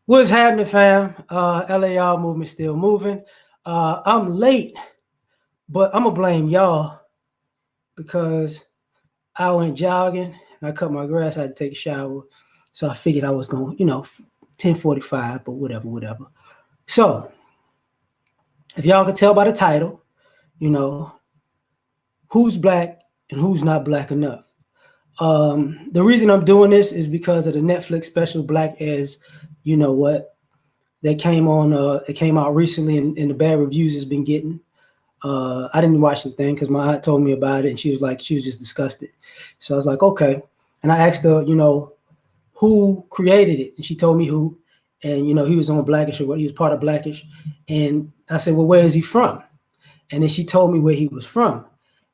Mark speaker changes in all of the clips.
Speaker 1: What's happening, fam? L.A.R movement still moving. I'm late, but I'm gonna blame y'all because I went jogging and I cut my grass. I had to take a shower, so I figured I was going, 10:45, but whatever. So if y'all can tell by the title, you know, who's black and who's not black enough. The reason I'm doing this is because of the Netflix special Black as you know what that came on. It came out recently, and the bad reviews has been getting. I didn't watch the thing because my aunt told me about it, and she was just disgusted. So I was like, okay. And I asked her, who created it, and she told me who. And he was on Blackish, or what, he was part of Blackish. And I said, well, where is he from? And then she told me where he was from.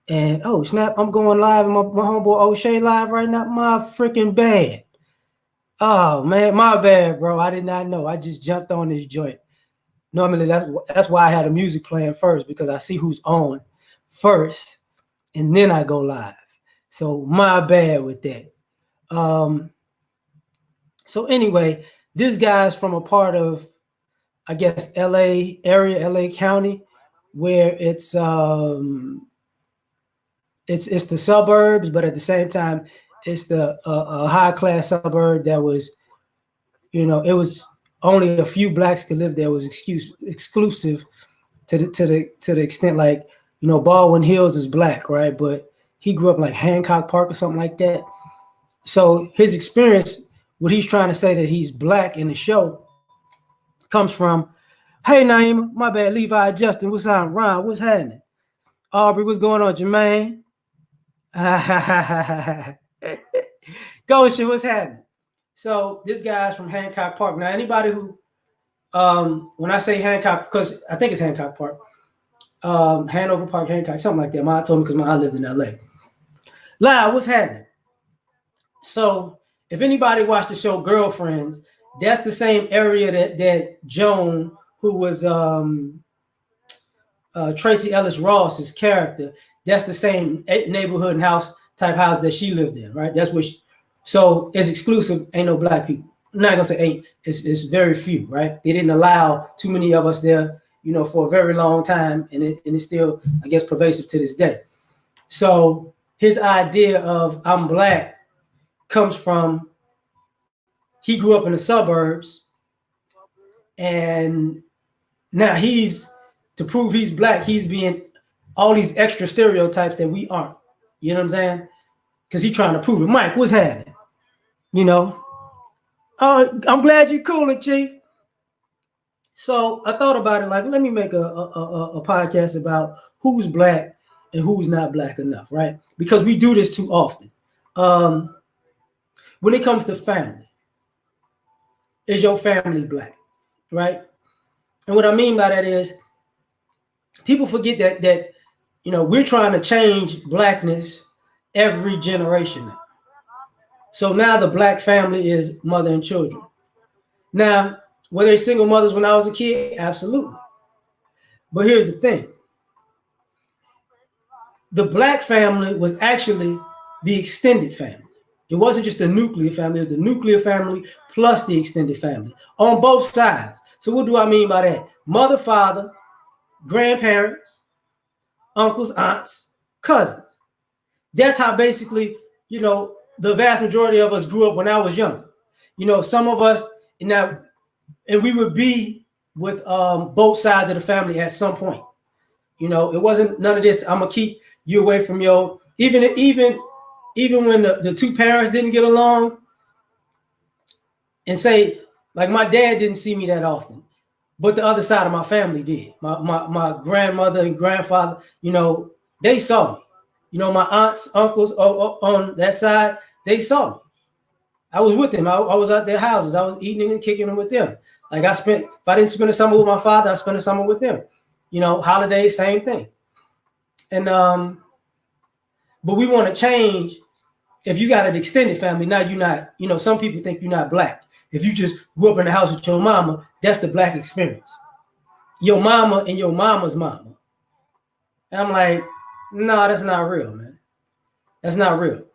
Speaker 1: And oh snap, I'm going live, and my homeboy O'Shea live right now. My freaking bad. Oh man, my bad, bro. I did not know. I just jumped on this joint. Normally that's why I had the music playing first, because I see who's on first and then I go live. So my bad with that. So anyway, this guy's from a part of, I guess, LA area, LA County, where it's the suburbs, but at the same time it's the a high class suburb that was, it was only a few blacks could live there. It was exclusive to the extent, like, Baldwin Hills is black, right? But he grew up like Hancock Park or something like that. So his experience, what he's trying to say that he's black in the show, comes from, hey Naima, my bad, Levi, Justin, what's on, Ron, what's happening? Aubrey, what's going on, Jermaine? Goshen, what's happening? So this guy's from Hancock Park. Now, anybody who, when I say Hancock, because I think it's Hancock Park, Hanover Park, Hancock, something like that. My aunt told me because my aunt lived in LA. Loud, what's happening? So if anybody watched the show Girlfriends, that's the same area that Joan, who was Tracy Ellis Ross's character, that's the same neighborhood and house type house that she lived in, right? That's what. So it's exclusive. Ain't no black people. I'm not gonna say ain't. It's very few, right? They didn't allow too many of us there, for a very long time, and it's still, I guess, pervasive to this day. So his idea of I'm black comes from, he grew up in the suburbs, and now to prove he's black, he's being all these extra stereotypes that we aren't. You know what I'm saying? Because he's trying to prove it. Mike, what's happening? I'm glad you're cooling, Chief. So I thought about it, like, let me make a podcast about who's black and who's not black enough, right? Because we do this too often. When it comes to family, is your family black, right? And what I mean by that is, people forget that we're trying to change blackness every generation now. So now the black family is mother and children. Now, were they single mothers when I was a kid? Absolutely. But here's the thing. The black family was actually the extended family. It wasn't just the nuclear family. It was the nuclear family plus the extended family on both sides. So what do I mean by that? Mother, father, grandparents, uncles, aunts, cousins. That's how basically, the vast majority of us grew up when I was younger. Some of us, and we would be with both sides of the family at some point. It wasn't none of this, I'm gonna keep you away from your, even when the two parents didn't get along, and say, like, my dad didn't see me that often, but the other side of my family did. My grandmother and grandfather, they saw me. My aunts, uncles on that side, they saw me. I was with them. I was at their houses. I was eating and kicking them with them. Like, if I didn't spend the summer with my father, I spent the summer with them. Holidays, same thing. And but we want to change. If you got an extended family, now you're not, some people think you're not black. If you just grew up in the house with your mama, that's the black experience. Your mama and your mama's mama. And I'm like, no, that's not real, man. That's not real.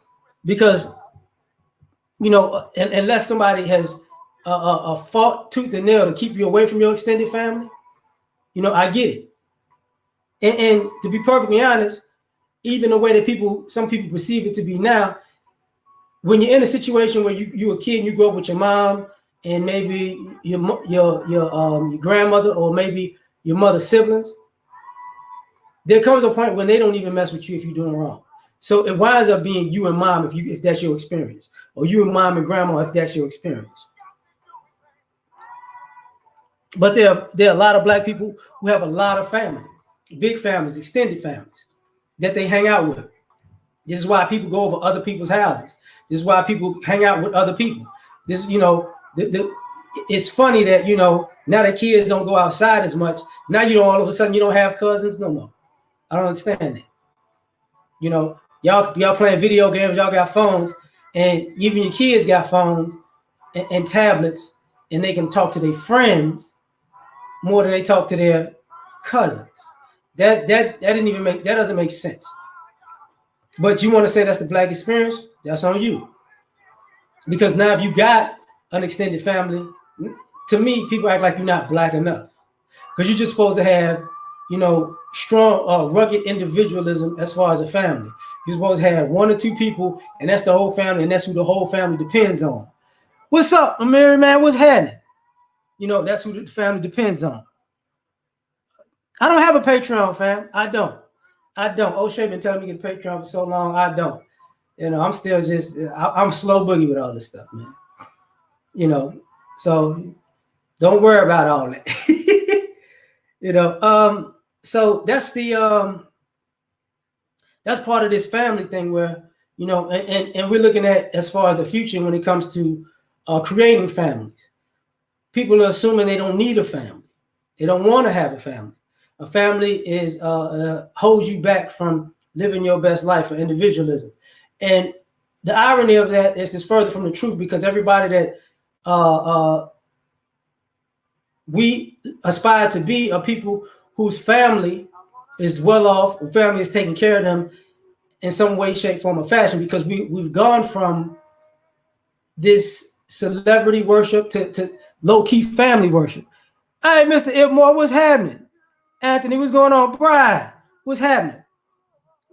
Speaker 1: Because, unless somebody has a fought tooth and nail to keep you away from your extended family, I get it. And to be perfectly honest, even the way that some people perceive it to be now, when you're in a situation where you're a kid and you grow up with your mom and maybe your grandmother or maybe your mother's siblings, there comes a point when they don't even mess with you if you're doing wrong. So it winds up being you and mom if that's your experience, or you and mom and grandma if that's your experience. But there are a lot of black people who have a lot of family, big families, extended families that they hang out with. This is why people go over other people's houses. This is why people hang out with other people. This, it's funny that now that kids don't go outside as much. Now all of a sudden you don't have cousins no more. I don't understand that. Y'all playing video games. Y'all got phones, and even your kids got phones and tablets, and they can talk to their friends more than they talk to their cousins. That doesn't make sense. But you want to say that's the black experience? That's on you. Because now if you got an extended family, to me, people act like you're not black enough. Because you're just supposed to have, strong, rugged individualism as far as a family. You're supposed to have one or two people, and that's the whole family, and that's who the whole family depends on. What's up, I'm married man? What's happening? That's who the family depends on. I don't have a Patreon, fam. I don't. O'Shea been telling me to get a Patreon for so long. I don't. I'm still I'm slow boogie with all this stuff, man. So don't worry about all that. So that's that's part of this family thing where, and we're looking at as far as the future when it comes to creating families. People are assuming they don't need a family. They don't want to have a family. A family is holds you back from living your best life for individualism. And the irony of that is further from the truth, because everybody that we aspire to be are people whose family is well off, whose family is taking care of them in some way, shape, form, or fashion, because we've gone from this celebrity worship to low-key family worship. Hey, Mr. Ibmore, what's happening? Anthony, what's going on? Brian, what's happening?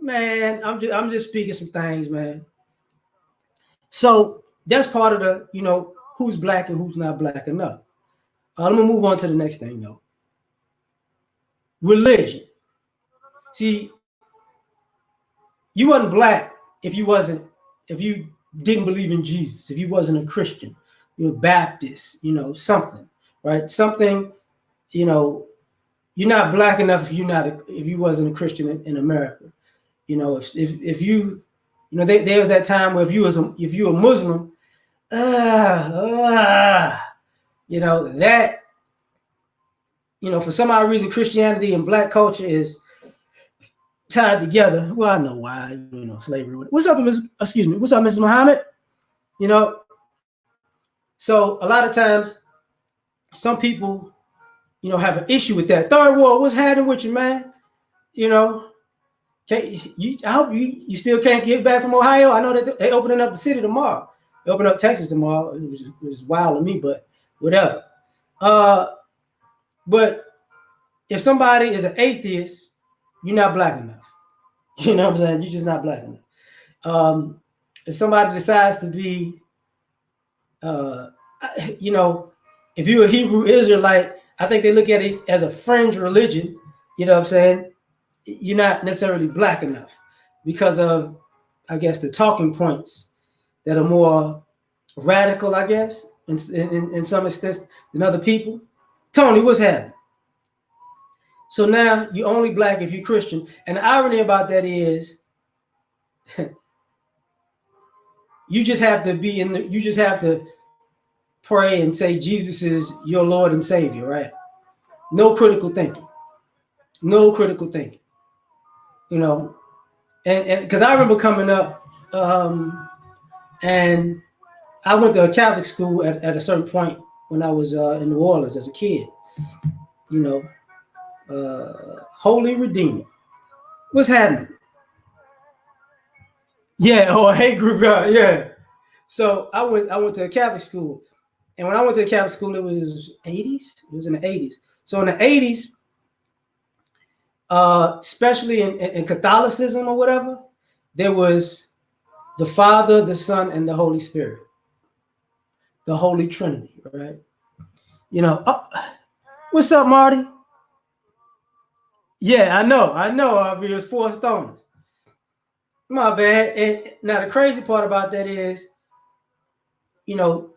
Speaker 1: Man, I'm just speaking some things, man. So that's part of the, who's black and who's not black enough. I'm gonna move on to the next thing, though. Religion. See, you wasn't black if you didn't believe in Jesus, if you wasn't a Christian, you're Baptist, something, right? Something, you're not black enough if you wasn't a Christian in America. If you, there was that time where if you were a Muslim, that, for some odd reason, Christianity and black culture is tied together. Well, I know why, slavery. What's up, What's up, Mrs. Muhammad? So a lot of times, some people, have an issue with that. Third world, what's happening with you, man? I hope you still can't get back from Ohio. I know that they opening up the city tomorrow. They open up Texas tomorrow. It was wild to me, but whatever. But if somebody is an atheist, you're not black enough. You know what I'm saying? You're just not black enough. If somebody decides to be, if you're a Hebrew Israelite, I think they look at it as a fringe religion. You know what I'm saying? You're not necessarily black enough because of, I guess, the talking points that are more radical, I guess, in some extent than other people. Tony, what's happening? So now you're only black if you're Christian. And the irony about that is you just have to pray and say Jesus is your Lord and Savior, right? No critical thinking. No critical thinking. And because I remember coming up, and I went to a Catholic school at a certain point when I was in New Orleans as a kid. Holy Redeemer. What's happening? Yeah, or hey group, yeah. So I went to a Catholic school, And when I went to the Catholic school, it was 80s. It was in the 80s. So in the 80s, especially in Catholicism or whatever, there was the Father, the Son, and the Holy Spirit, the Holy Trinity, right? You know, what's up, Marty? Yeah, I know. It was 4 stoners. My bad. And now the crazy part about that is, you know,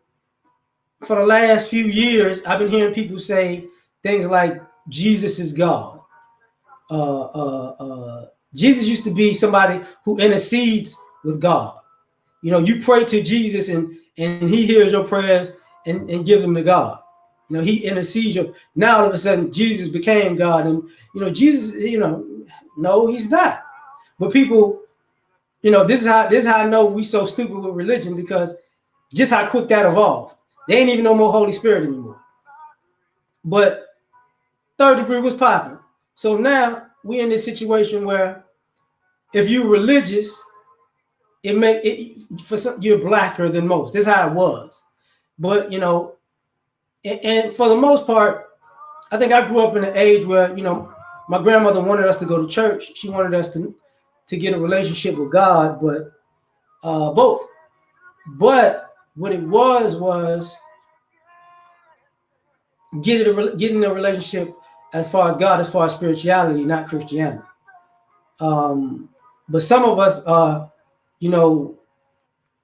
Speaker 1: for the last few years, I've been hearing people say things like Jesus is God. Jesus used to be somebody who intercedes with God. You know, you pray to Jesus and he hears your prayers and gives them to God. You know, he intercedes you. Now all of a sudden Jesus became God. And you know, Jesus, you know, no, he's not. But people, you know, this is how I know we so stupid with religion, because just how quick that evolved. They ain't even no more Holy Spirit anymore. But third degree was popping. So now we're in this situation where if you're religious, for some, you're blacker than most. This is how it was. But you know, and for the most part, I think I grew up in an age where, you know, my grandmother wanted us to go to church. She wanted us to get a relationship with God, but both. But what it was getting a relationship as far as God, as far as spirituality, not Christianity. But some of us are, you know,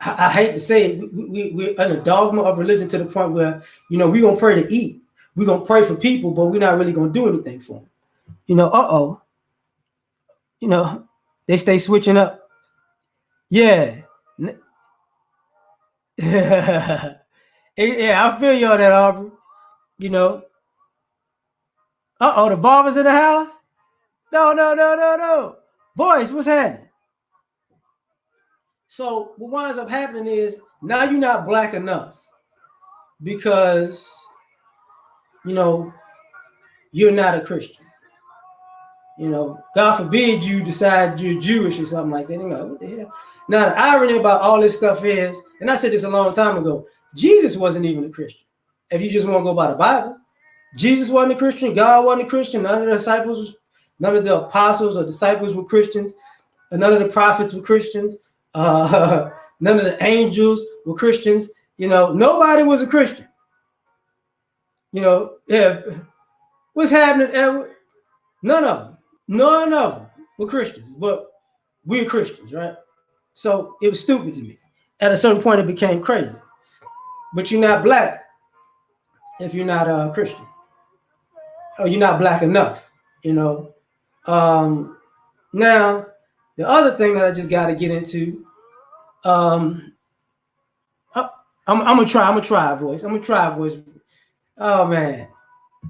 Speaker 1: I hate to say it, we're in a dogma of religion to the point where, you know, we're going to pray to eat. We're going to pray for people, but we're not really going to do anything for them. You know, you know, they stay switching up. Yeah. Yeah, I feel you on that, Aubrey. You know, the barber's in the house? No. Voice, what's happening? So what winds up happening is now you're not black enough because, you know, you're not a Christian. You know, God forbid you decide you're Jewish or something like that. You know, what the hell? Now, the irony about all this stuff is, and I said this a long time ago, Jesus wasn't even a Christian. If you just want to go by the Bible, Jesus wasn't a Christian. God wasn't a Christian. None of the disciples, none of the apostles or disciples were Christians. None of the prophets were Christians. None of the angels were Christians. You know, nobody was a Christian. You know, if what's happening, none of them were Christians, but we're Christians, right? So it was stupid to me. At a certain point, it became crazy. But you're not black if you're not a Christian, or you're not black enough, you know. Now, the other thing that I just got to get into, I'm gonna try a voice. Oh man,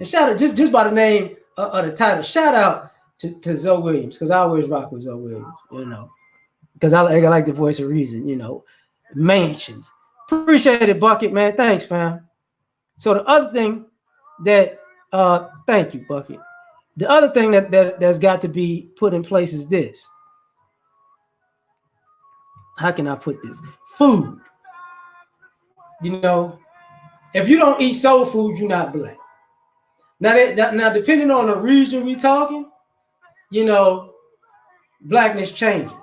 Speaker 1: and shout out just by the name of the title. Shout out to Zoe Williams, because I always rock with Zoe Williams, you know, because I like the voice of reason, you know. Mansions, appreciate it, Bucket, man. Thanks, fam. So the other thing that thank you, Bucket. The other thing that's got to be put in place is this. How can I put this? Food. You know, if you don't eat soul food, you're not black. Now, depending on the region we talking, you know, blackness changes.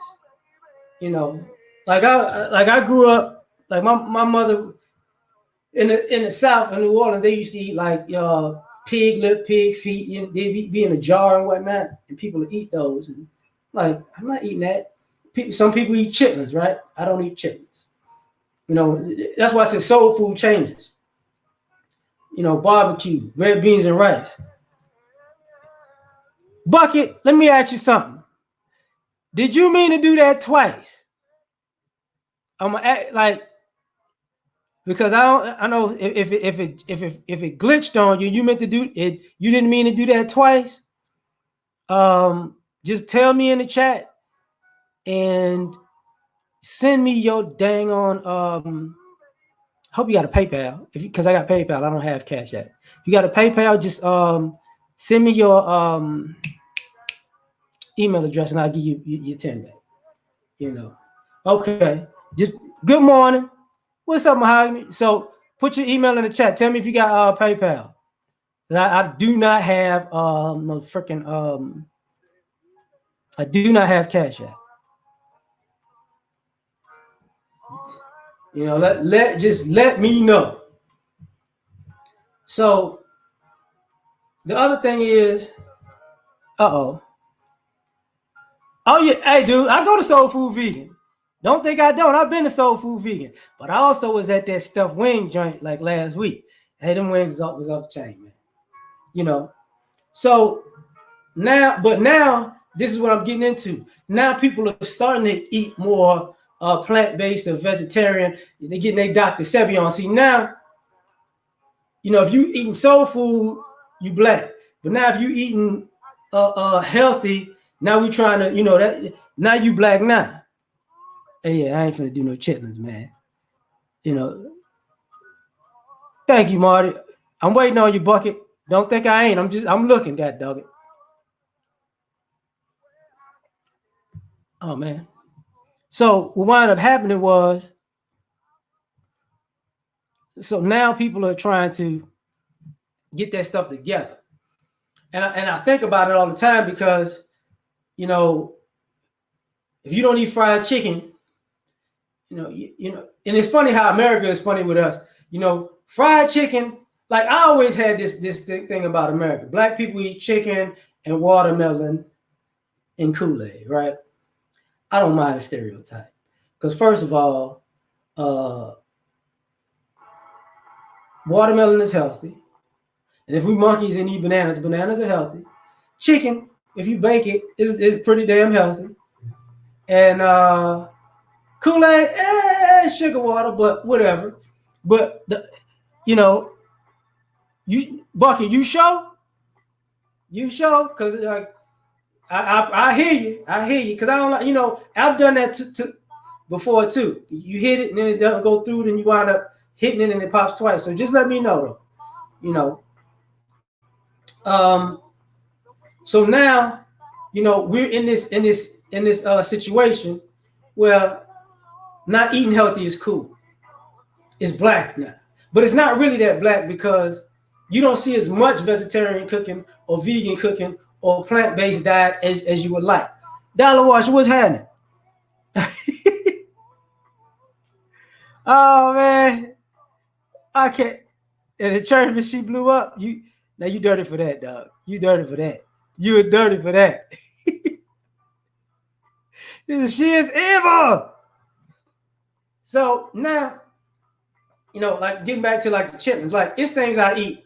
Speaker 1: You know, like I grew up, like my mother in the South in New Orleans, they used to eat like pig lip, pig feet. You know, they'd be in a jar and whatnot, and people would eat those. And like, I'm not eating that. Some people eat chitlins, right? I don't eat chitlins. You know, that's why I said soul food changes. You know, barbecue, red beans and rice. Bucket, let me ask you something. Did you mean to do that twice? I'm gonna act like, because I know if it glitched on you, you meant to do it. You didn't mean to do that twice. Just tell me in the chat and send me your dang on. Hope you got a PayPal, because I got PayPal. I don't have Cash App. If you got a PayPal, just send me your email address and I'll give you your 10 back. You know. Okay. Just good morning. What's up, Mahogany? So Put your email in the chat. Tell me if you got PayPal. I do not have no freaking I do not have Cash App. You know, let me know. So the other thing is, oh yeah, hey dude, I go to Soul Food Vegan. Don't think I don't. I've been to Soul Food Vegan, but I also was at that stuffed wing joint like last week. Hey, them wings was off the chain, man. You know, so now this is what I'm getting into. Now people are starting to eat more plant-based or vegetarian. They're getting their Dr. Sebi on. See now, you know, if you eating soul food, you black. But now if you eating healthy, now we trying to, you know, that now you black now. Hey, yeah, I ain't finna do no chitlins, man. You know. Thank you, Marty. I'm waiting on you, Bucket. Don't think I ain't. I'm looking, god dog it. Oh man. So what wound up happening was, so now people are trying to get that stuff together. And I think about it all the time because, you know, if you don't eat fried chicken, you know, and it's funny how America is funny with us. You know, fried chicken, like I always had this thing about America. Black people eat chicken and watermelon and Kool-Aid, right? I don't mind a stereotype. Because first of all, watermelon is healthy. And if we monkeys and eat bananas, bananas are healthy. Chicken, if you bake it, is pretty damn healthy. And Kool-Aid, sugar water, but whatever. But you know, Bucky, you sure? You sure? Because like I hear you, because I don't like, you know, I've done that before too. You hit it and then it doesn't go through, then you wind up hitting it and it pops twice. So just let me know though, you know. So now, you know, we're in this situation where not eating healthy is cool. It's black now, but it's not really that black because you don't see as much vegetarian cooking or vegan cooking or plant-based diet as you would like. Dollar Wash, what's happening? Oh man, I can't. And the church, she blew up. You dirty for that, dog. You dirty for that. You are dirty for that. She is evil. So now, you know, like getting back to like the chitlins, like it's things I eat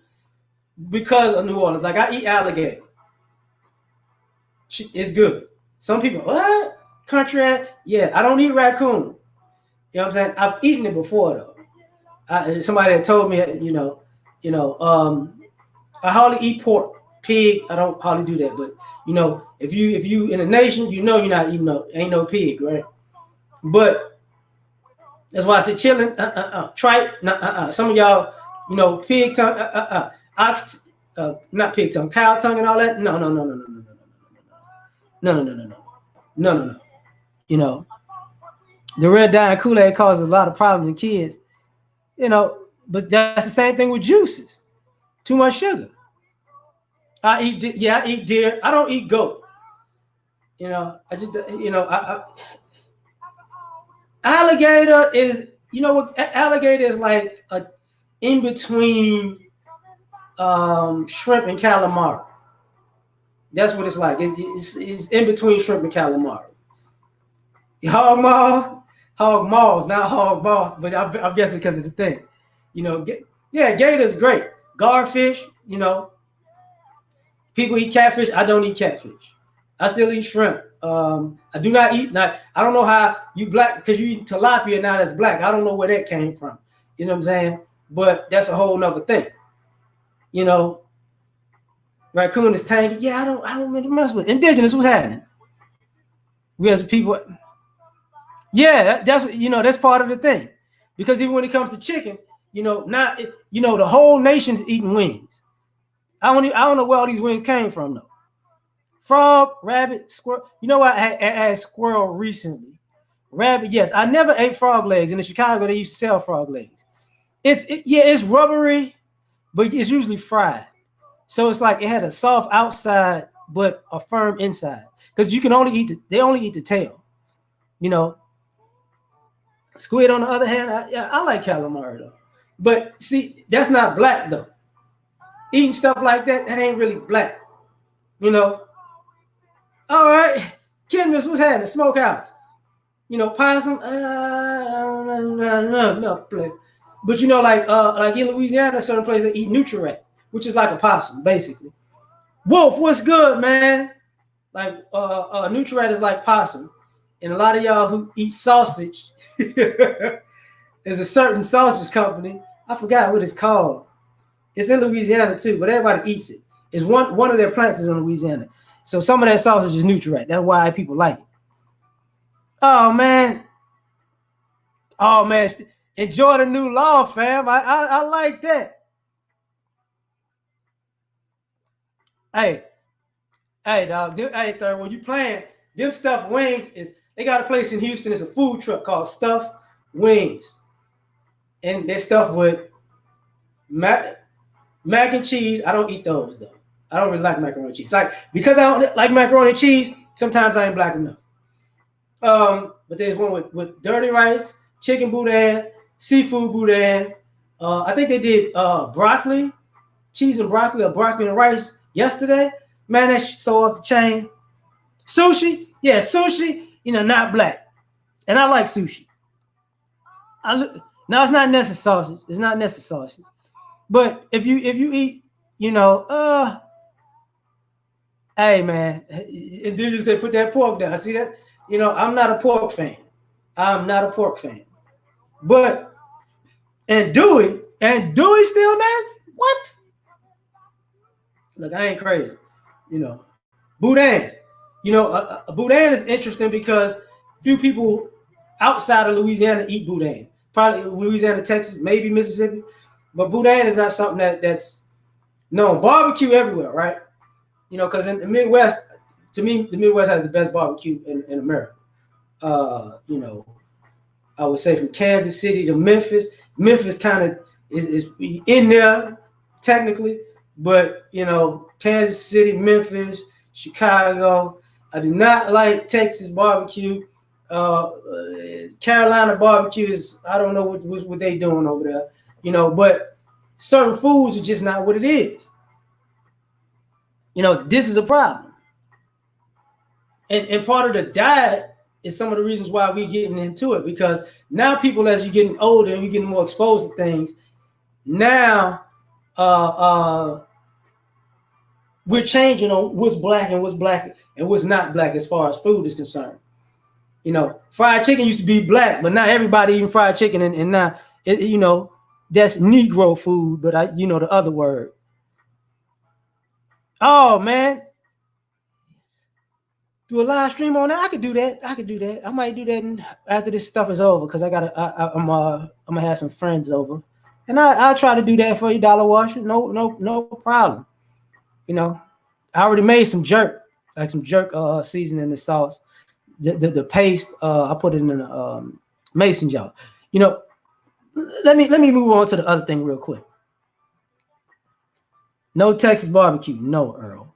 Speaker 1: because of New Orleans. Like I eat alligator. It's good. Some people, what? Country? Yeah, I don't eat raccoon. You know what I'm saying? I've eaten it before though. Somebody had told me, I hardly eat pork, pig. I don't hardly do that. But you know, if you in a nation, you know you're not eating ain't no pig, right? But that's why I said chilling, tripe, some of y'all, you know, pig tongue, ox, not pig tongue, cow tongue, and all that. No. You know, the red dye and Kool-Aid causes a lot of problems in kids. You know, but that's the same thing with juices. Too much sugar. I eat deer. I don't eat goat. You know, I just, you know, alligator is, you know what? Alligator is like a in between shrimp and calamari. That's what it's like. It's in between shrimp and calamari. Hog maws, not hog maws, but I'm guessing because of the thing. You know, yeah, gator's great. Garfish, you know. People eat catfish. I don't eat catfish. I still eat shrimp. I do not eat. I don't know how you black because you eat tilapia now. That's black. I don't know where that came from. You know what I'm saying? But that's a whole nother thing. You know, raccoon is tangy. Yeah, I don't really mess with it. Indigenous. What's happening? We as people. Yeah, that's you know that's part of the thing, because even when it comes to chicken, you know, the whole nation's eating wings. I don't know where all these wings came from though. Frog, rabbit, squirrel. You know what? I had squirrel recently. Rabbit, yes. I never ate frog legs. In Chicago, they used to sell frog legs. it's rubbery, but it's usually fried. So it's like it had a soft outside but a firm inside. Because you can only they only eat the tail. You know, squid on the other hand, I like calamari though. But see, that's not black though. Eating stuff like that ain't really black. You know. All right, Kenmas, what's happening? Smokehouse. You know, possum. No. But you know, like in Louisiana, certain places they eat nutria, which is like a possum, basically. Wolf, what's good, man? Like nutria is like possum, and a lot of y'all who eat sausage, there's a certain sausage company. I forgot what it's called. It's in Louisiana too, but everybody eats it. It's one of their plants is in Louisiana. So some of that sausage is nutria. That's why people like it. Oh man. Oh man. Enjoy the new law, fam. I like that. Hey, dog. Hey, third, when you playing, them stuffed wings they got a place in Houston. It's a food truck called Stuffed Wings. And they're stuffed with mac and cheese. I don't eat those though. I don't really like macaroni and cheese. Like, because I don't like macaroni and cheese, sometimes I ain't black enough. But there's one with dirty rice, chicken boudin, seafood boudin. I think they did broccoli, cheese and broccoli, or broccoli and rice yesterday. Man, that's so off the chain. Sushi, yeah, sushi. You know, not black, and I like sushi. Now it's not necessary sausage. It's not necessary sausage. But if you eat, you know, hey man, and then you say put that pork down. See that? You know, I'm not a pork fan. I'm not a pork fan. But and Dewey still nasty? What? Look, I ain't crazy. You know, boudin. You know, a boudin is interesting because few people outside of Louisiana eat boudin. Probably Louisiana, Texas, maybe Mississippi. But boudin is not something that's known. Barbecue everywhere, right? You know, because in the Midwest, to me, the Midwest has the best barbecue in America. You know, I would say from Kansas City to Memphis. Memphis kind of is in there technically, but you know, Kansas City, Memphis, Chicago. I do not like Texas barbecue. Carolina barbecue is, I don't know what they doing over there, you know, but certain foods are just not what it is. You know, this is a problem. And part of the diet is some of the reasons why we're getting into it, because now people, as you're getting older and you're getting more exposed to things, now we're changing on what's black and what's not black as far as food is concerned. You know, fried chicken used to be black, but not everybody eating fried chicken, and now you know, that's Negro food, but you know the other word. Oh man, do a live stream on that? I could do that. I might do that after this stuff is over, because I'm gonna have some friends over, and I'll try to do that for you, Dollar Washer. No problem. You know, I already made some jerk seasoning the sauce. The paste, I put it in a mason jar. You know, let me move on to the other thing real quick. No Texas barbecue, no Earl.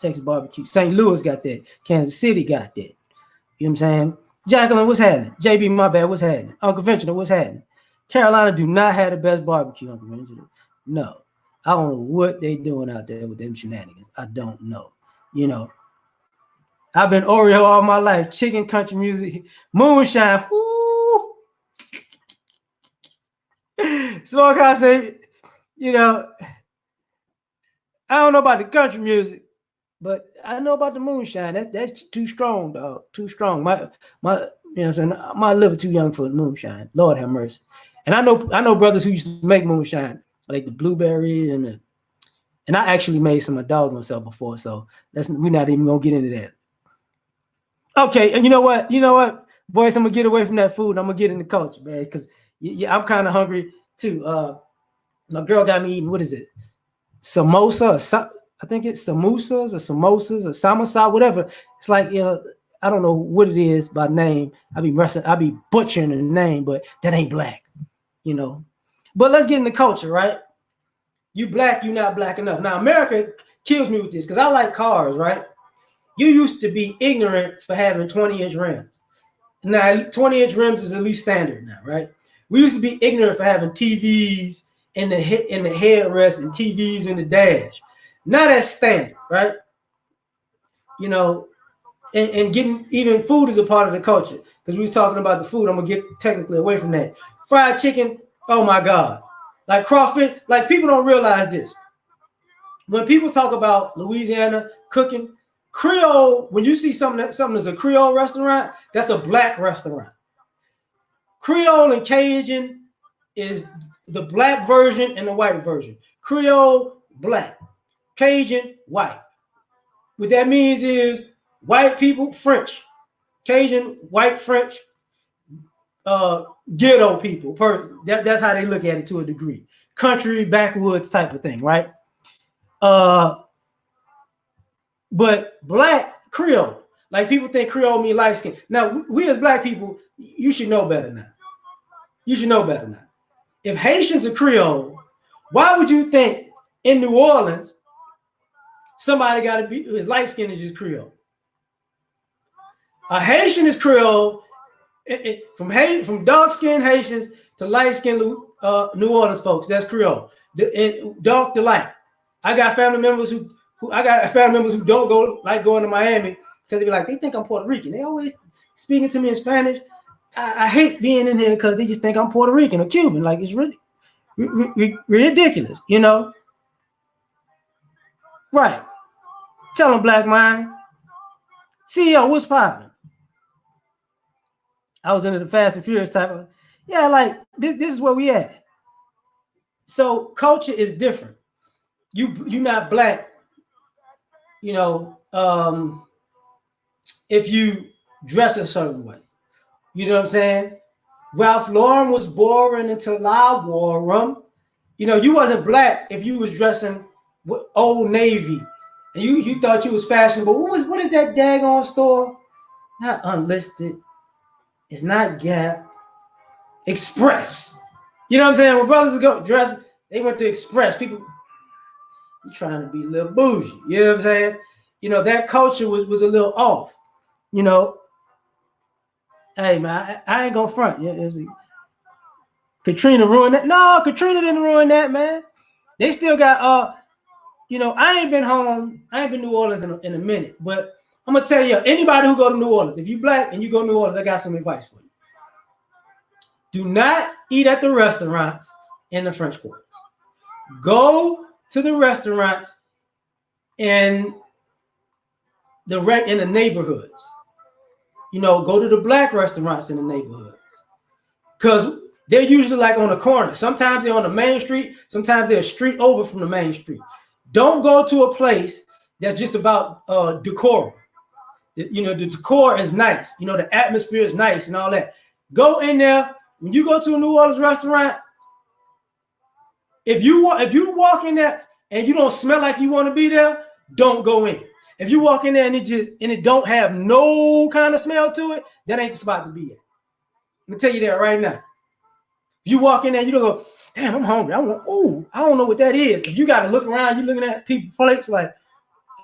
Speaker 1: Texas barbecue. St. Louis got that. Kansas City got that. You know what I'm saying? Jacqueline, what's happening? JB, my bad, what's happening? Unconventional, what's happening? Carolina do not have the best barbecue, unconventional. No. I don't know what they doing out there with them shenanigans. I don't know. You know, I've been Oreo all my life. Chicken, country music, moonshine. Whoo! Smokehouse say, you know, I don't know about the country music, but I know about the moonshine. That's too strong, dog. Too strong. My you know what I'm saying? My liver too young for moonshine. Lord have mercy. And I know brothers who used to make moonshine, like the blueberry and I actually made some of dog myself before, so we're not even gonna get into that. Okay, and you know what, boys, I'm gonna get away from that food. I'm gonna get into culture, man, because I'm kind of hungry too. My girl got me eating, what is it? Samosa, I think it's samosas or samosa, whatever. It's like, you know, I don't know what it is by name. I be butchering the name, but that ain't black, you know. But let's get in the culture, right? You black, you not black enough. Now, America kills me with this because I like cars, right? You used to be ignorant for having 20-inch rims. Now, 20-inch rims is at least standard now, right? We used to be ignorant for having TVs in the headrest and TVs in the dash. Now that's standard, right? You know, and getting even food is a part of the culture because we was talking about the food. I'm gonna get technically away from that. Fried chicken, oh my God. Like crawfish, like people don't realize this. When people talk about Louisiana cooking, Creole, when you see something that's a Creole restaurant, that's a black restaurant. Creole and Cajun is the black version and the white version. Creole, black. Cajun, white. What that means is white people, French. Cajun, white, French, ghetto people. That's how they look at it to a degree. Country, backwoods type of thing, right? But black Creole, like people think Creole mean light skin. Now, we as black people, you should know better now. You should know better now. If Haitians are Creole, why would you think in New Orleans somebody got to be as light skin as just Creole? A Haitian is Creole, from dark skinned Haitians to light skinned New Orleans folks. That's Creole. Dark to light. I got family members who don't like going to Miami because they think I'm Puerto Rican. They always speaking to me in Spanish. I hate being in here because they just think I'm Puerto Rican or Cuban. Like it's really ridiculous, you know? Right. Tell them, black mind. CEO, what's popping? I was into the Fast and Furious type of, yeah, like this is where we at. So culture is different. You're not black, you know, if you dress a certain way. You know what I'm saying? Ralph Lauren was boring until I wore them. You know, you wasn't black if you was dressing with Old Navy and you thought you was fashionable. What is that daggone store? Not Unlisted. It's not Gap. Express. You know what I'm saying? When brothers go dress, they went to Express. People, you trying to be a little bougie. You know what I'm saying? You know, that culture was a little off. You know, hey man, I ain't gonna front. Katrina ruined that. No, Katrina didn't ruin that, man. They still got you know, I ain't been home. I ain't been to New Orleans in a minute, but I'm gonna tell you, anybody who go to New Orleans, if you black and you go to New Orleans, I got some advice for you. Do not eat at the restaurants in the French Quarter. Go to the restaurants in the neighborhoods. You know, go to the black restaurants in the neighborhoods because they're usually like on the corner. Sometimes they're on the main street. Sometimes they're a street over from the main street. Don't go to a place that's just about decor. You know, the decor is nice. You know, the atmosphere is nice and all that. Go in there. When you go to a New Orleans restaurant, if you walk in there and you don't smell like you want to be there, don't go in. If you walk in there and it don't have no kind of smell to it, that ain't the spot to be at. Let me tell you that right now. If you walk in there, you don't go, damn, I'm hungry. I'm like, ooh, I don't know what that is. If you got to look around, you're looking at people's plates like,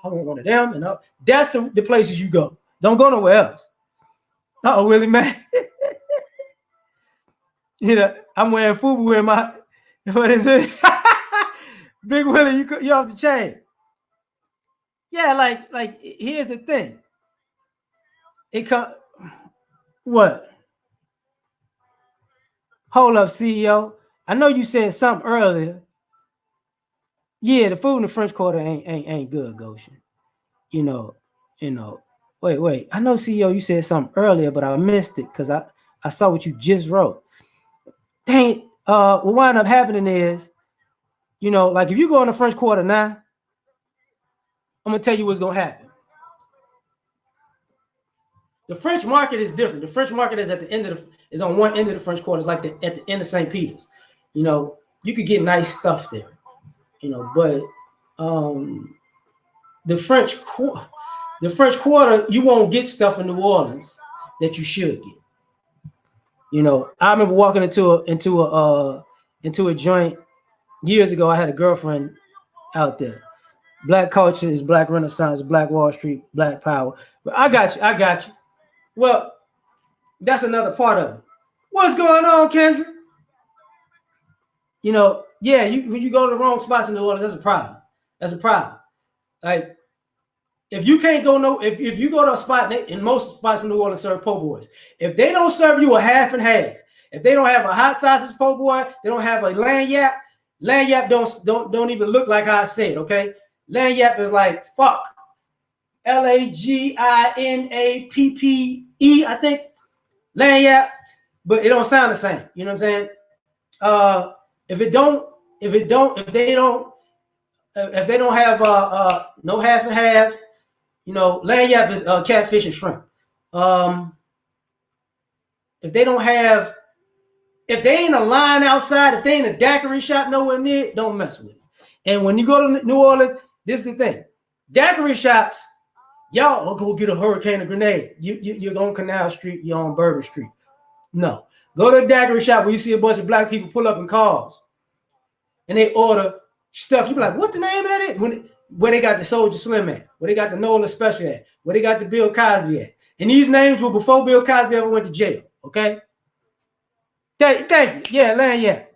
Speaker 1: I want one of them. And that's the places you go. Don't go nowhere else. Uh-oh, Willie, man. You know, I'm wearing FUBU in my, what is it? Big Willie, you off the chain. Yeah, like here's the thing. What? Hold up, CEO. I know you said something earlier. Yeah, the food in the French Quarter ain't good, Goshen. You know. Wait. I know, CEO, you said something earlier, but I missed it because I saw what you just wrote. Dang it. What wind up happening is, you know, like if you go in the French Quarter now, I'm gonna tell you what's gonna happen. The French market is different. The French market is is on one end of the French Quarter. It's like at the end of St. Peter's. You know, you could get nice stuff there. You know, but the French Quarter, you won't get stuff in New Orleans that you should get. You know, I remember walking into into a joint years ago. I had a girlfriend out there. Black culture is Black Renaissance, Black Wall Street, Black Power. But I got you. I got you. Well, that's another part of it. What's going on, Kendra? Yeah, when you go to the wrong spots in New Orleans, that's a problem. That's a problem. Like, if you can't go if you go to a spot, in most spots in New Orleans serve po' boys. If they don't serve you a half and half, if they don't have a hot sausage po' boy, they don't have a lanyap. Lanyap don't even look like how I said, okay? Lanyap is like fuck. Laginappe, I think. Lanyap, but it don't sound the same. You know what I'm saying? If they don't have no half and halves, lanyap is catfish and shrimp. If they ain't a line outside, if they ain't a daiquiri shop nowhere near, don't mess with it. And when you go to New Orleans, this is the thing. Daiquiri shops, y'all go get a hurricane or grenade. You're on Canal Street, you're on Bourbon Street. No. Go to a daiquiri shop where you see a bunch of black people pull up in cars and they order stuff. You be like, what the name of that is? Where they got the Soldier Slim at, where they got the Nola Special at, where they got the Bill Cosby at. And these names were before Bill Cosby ever went to jail, okay? Thank you. Yeah, lanyap.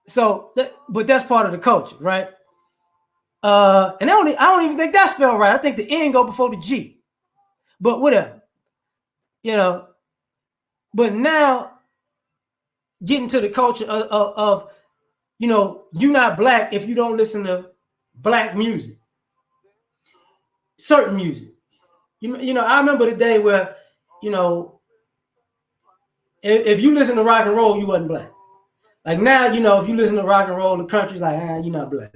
Speaker 1: So, but that's part of the culture, right? And I don't even think that's spelled right. I think the N go before the G. But whatever. But now getting to the culture of you're not black if you don't listen to black music, certain music. I remember the day where, if you listen to rock and roll, you wasn't black. Like now, if you listen to rock and roll, the country's like, you're not black,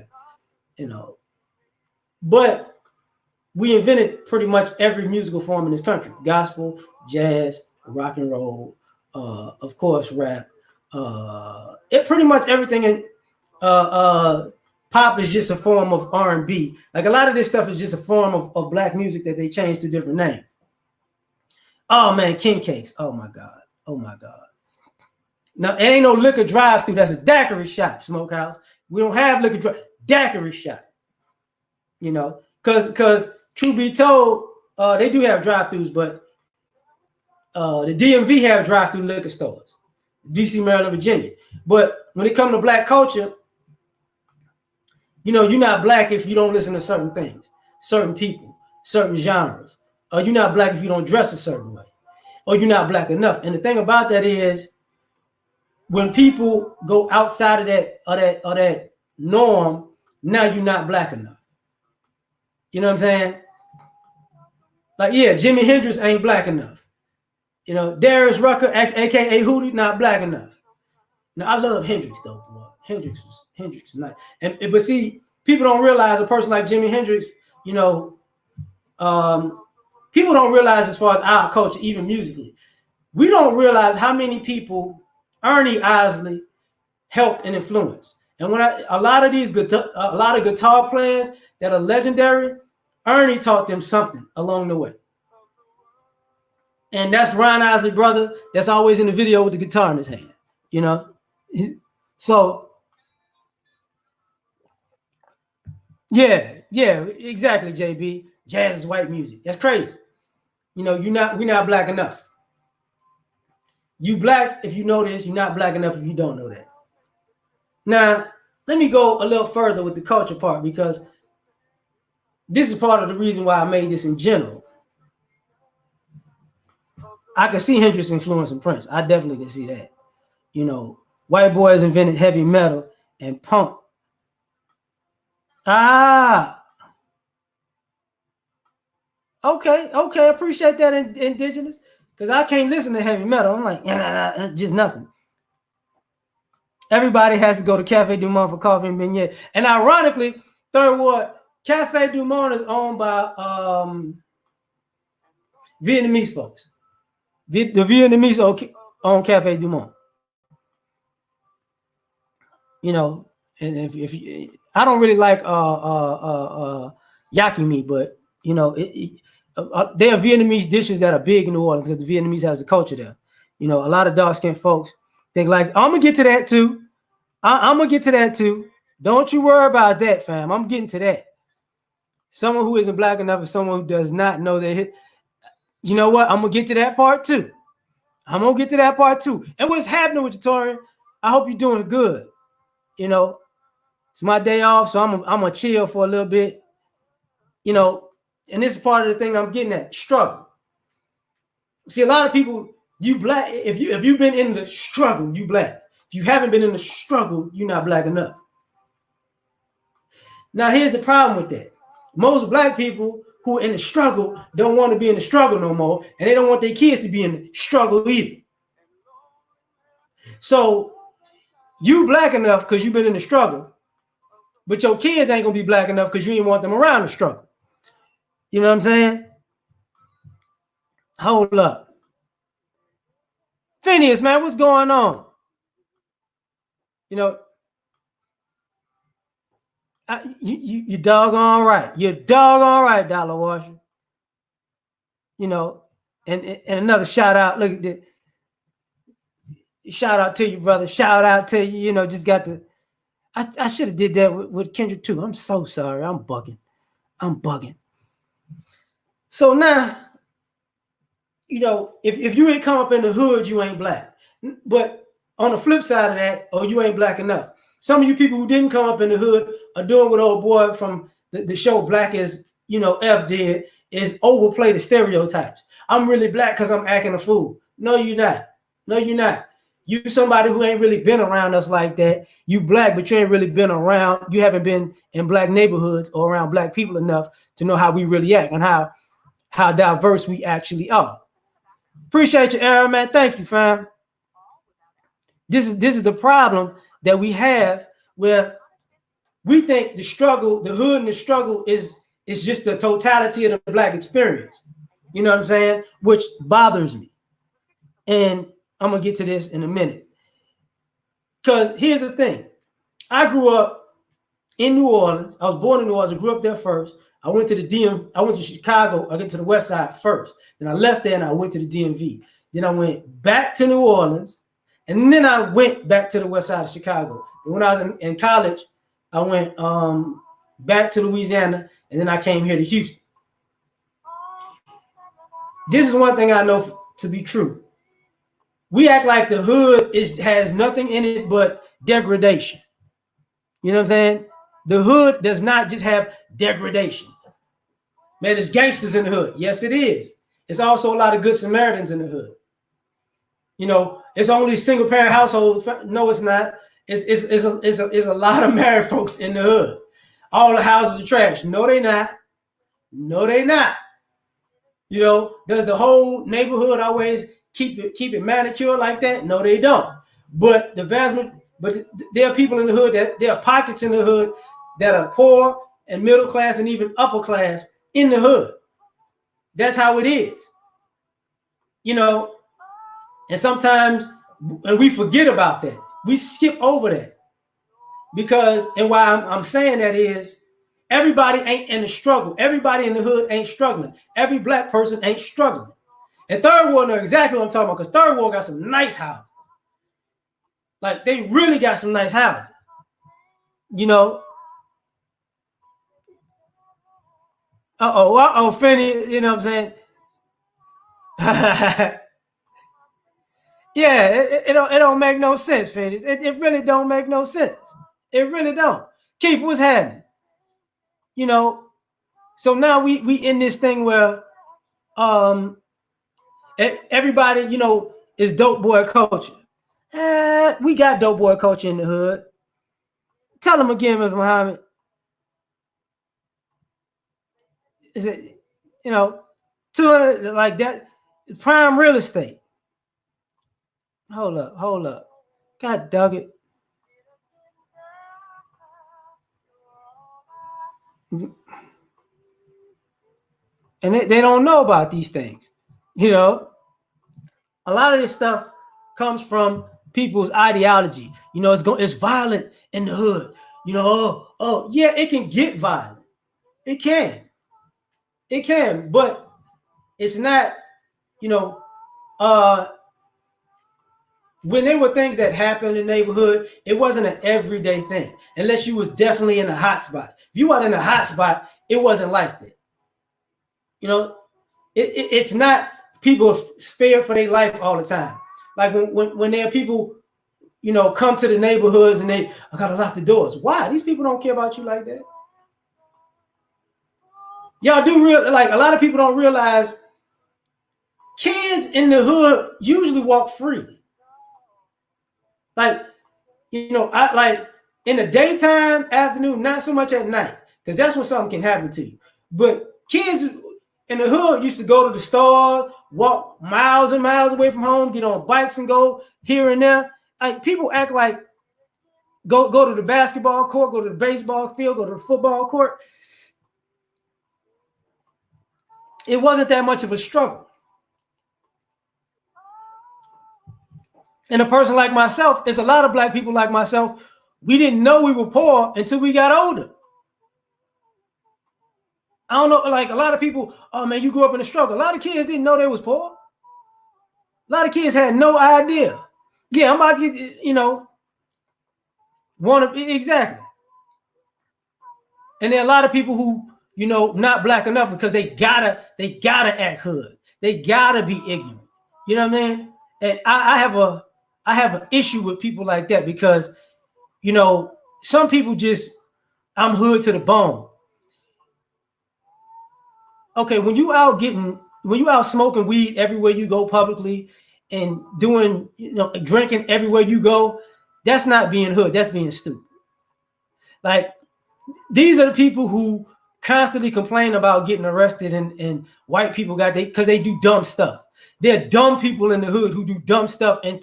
Speaker 1: But we invented pretty much every musical form in this country: gospel, jazz, rock and roll, of course, rap. It pretty much everything in pop is just a form of R&B. Like a lot of this stuff is just a form of black music that they changed to different names. Oh man, king cakes. Oh my God. Now, it ain't no liquor drive-through. That's a daiquiri shop, Smokehouse. We don't have liquor daiquiri shop. Because truth be told, they do have drive-throughs, but the DMV have drive-through liquor stores, DC, Maryland, Virginia. But when it comes to black culture, you're not black if you don't listen to certain things, certain people, certain genres. Or you're not black if you don't dress a certain way. Or you're not black enough. And the thing about that is, when people go outside of that norm, now you're not black enough. You know what I'm saying? Like, yeah, Jimi Hendrix ain't black enough. Darius Rucker, aka Hootie, not black enough. Now, I love Hendrix though, boy. Hendrix is nice. But see, people don't realize a person like Jimi Hendrix, people don't realize, as far as our culture, even musically, we don't realize how many people Ernie Isley helped and influenced. And when a lot of guitar players that are legendary, Ernie taught them something along the way. And that's Ron Isley, brother, that's always in the video with the guitar in his hand. So yeah, exactly, JB. Jazz is white music. That's crazy. We're not black enough. You black if you know this, you're not black enough if you don't know that. Now, let me go a little further with the culture part, because this is part of the reason why I made this in general. I can see Hendrix influencing Prince. I definitely can see that. White boys invented heavy metal and punk. Okay. Appreciate that, indigenous, because I can't listen to heavy metal. I'm like, just nothing. Everybody has to go to Cafe Du Monde for coffee and beignet. And ironically, Third Ward, Cafe Du Monde is owned by Vietnamese folks. The Vietnamese own Cafe Du Monde. And if I don't really like yaki meat, but there are Vietnamese dishes that are big in New Orleans because the Vietnamese has a culture there. You know, a lot of dark-skinned folks think like, I'm gonna get to that too. I'm gonna get to that too. Don't you worry about that, fam. I'm getting to that. Someone who isn't black enough is someone who does not know that. You know what? I'm gonna get to that part too. I'm gonna get to that part too. And what's happening with you, Torian? I hope you're doing good. You know, it's my day off, so I'm gonna chill for a little bit. You know, and this is part of the thing I'm getting at: struggle. See, a lot of people, you black. If you've been in the struggle, you black. If you haven't been in the struggle, you're not black enough. Now, here's the problem with that. Most black people who are in the struggle don't want to be in the struggle no more, and they don't want their kids to be in the struggle either. So you black enough because you've been in the struggle, but your kids ain't gonna be black enough because you didn't want them around the struggle. You know what I'm saying? Hold up. Phineas, man, what's going on? You know, you doggone right. You're doggone right, Dollar Washer. You know, and another shout out. Look at this. Shout out to you, brother. Shout out to you. You know, just got the. I should have did that with Kendrick too. I'm so sorry. I'm bugging. So now, you know, if you ain't come up in the hood, you ain't black. But on the flip side of that, you ain't black enough. Some of you people who didn't come up in the hood are doing what old boy from the show Black as, you know, F did, is overplay the stereotypes. I'm really black because I'm acting a fool. No, you're not. No, you're not. You somebody who ain't really been around us like that. You black, but you ain't really been around. You haven't been in black neighborhoods or around black people enough to know how we really act and how diverse we actually are. Appreciate you, Aaron, man. Thank you, fam. This is the problem that we have, where we think the struggle, the hood and the struggle is just the totality of the black experience. You know what I'm saying? Which bothers me. And I'm going to get to this in a minute. Because here's the thing. I grew up in New Orleans. I was born in New Orleans. I grew up there first. I went to I went to Chicago. I went to the West Side first. Then I left there and I went to the DMV. Then I went back to New Orleans. And then I went back to the West Side of Chicago. And when I was in college, I went back to Louisiana. And then I came here to Houston. This is one thing I know to be true. We act like the hood has nothing in it but degradation. You know what I'm saying? The hood does not just have degradation. Man, there's gangsters in the hood. Yes, it is. It's also a lot of good Samaritans in the hood. You know, it's only single parent households. No, it's not. It's a lot of married folks in the hood. All the houses are trash. No, they not. No, they not. You know, does the whole neighborhood always keep it manicured like that? No, they don't. But there are people in the hood there are pockets in the hood that are poor and middle class and even upper class in the hood. That's how it is. You know, and sometimes we forget about that. We skip over that. Because, and why I'm saying that is, everybody ain't in the struggle. Everybody in the hood ain't struggling. Every black person ain't struggling. And Third Ward know exactly what I'm talking about, because Third Ward got some nice houses. Like, they really got some nice houses. You know? Finny, you know what I'm saying? Yeah, it don't make no sense, Finny. It really don't make no sense. It really don't. Keith, what's happening? You know, so now we in this thing where everybody, you know, is dope boy culture. We got dope boy culture in the hood. Tell them again, Mr. Muhammad. Is it, you know, 200 like that? Prime real estate. Hold up. God dog it. And they don't know about these things. You know, a lot of this stuff comes from people's ideology. You know, it's violent in the hood. You know, yeah, it can get violent. It can, but it's not, you know, when there were things that happened in the neighborhood, it wasn't an everyday thing, unless you was definitely in a hot spot. If you weren't in a hot spot, it wasn't like that. You know, it's not people fear for their life all the time. Like when there are people, come to the neighborhoods and I gotta lock the doors. Why? These people don't care about you like that. Y'all do like a lot of people don't realize kids in the hood usually walk freely. Like, I like in the daytime, afternoon, not so much at night, because that's when something can happen to you. But kids in the hood used to go to the stores, walk miles and miles away from home, get on bikes and go here and there. Like people act like go to the basketball court, go to the baseball field, go to the football court. It wasn't that much of a struggle. And a person like myself, it's a lot of black people like myself, we didn't know we were poor until we got older. I don't know, like a lot of people, oh man, you grew up in a struggle. A lot of kids didn't know they was poor. A lot of kids had no idea. Yeah, I'm about to get, exactly. And there are a lot of people who, not black enough because they gotta act hood. They gotta be ignorant. You know what I mean? And I have an issue with people like that because, some people just, I'm hood to the bone. Okay, when you out smoking weed everywhere you go publicly and doing, drinking everywhere you go, that's not being hood. That's being stupid. Like, these are the people who constantly complain about getting arrested and white people because they do dumb stuff. There are dumb people in the hood who do dumb stuff and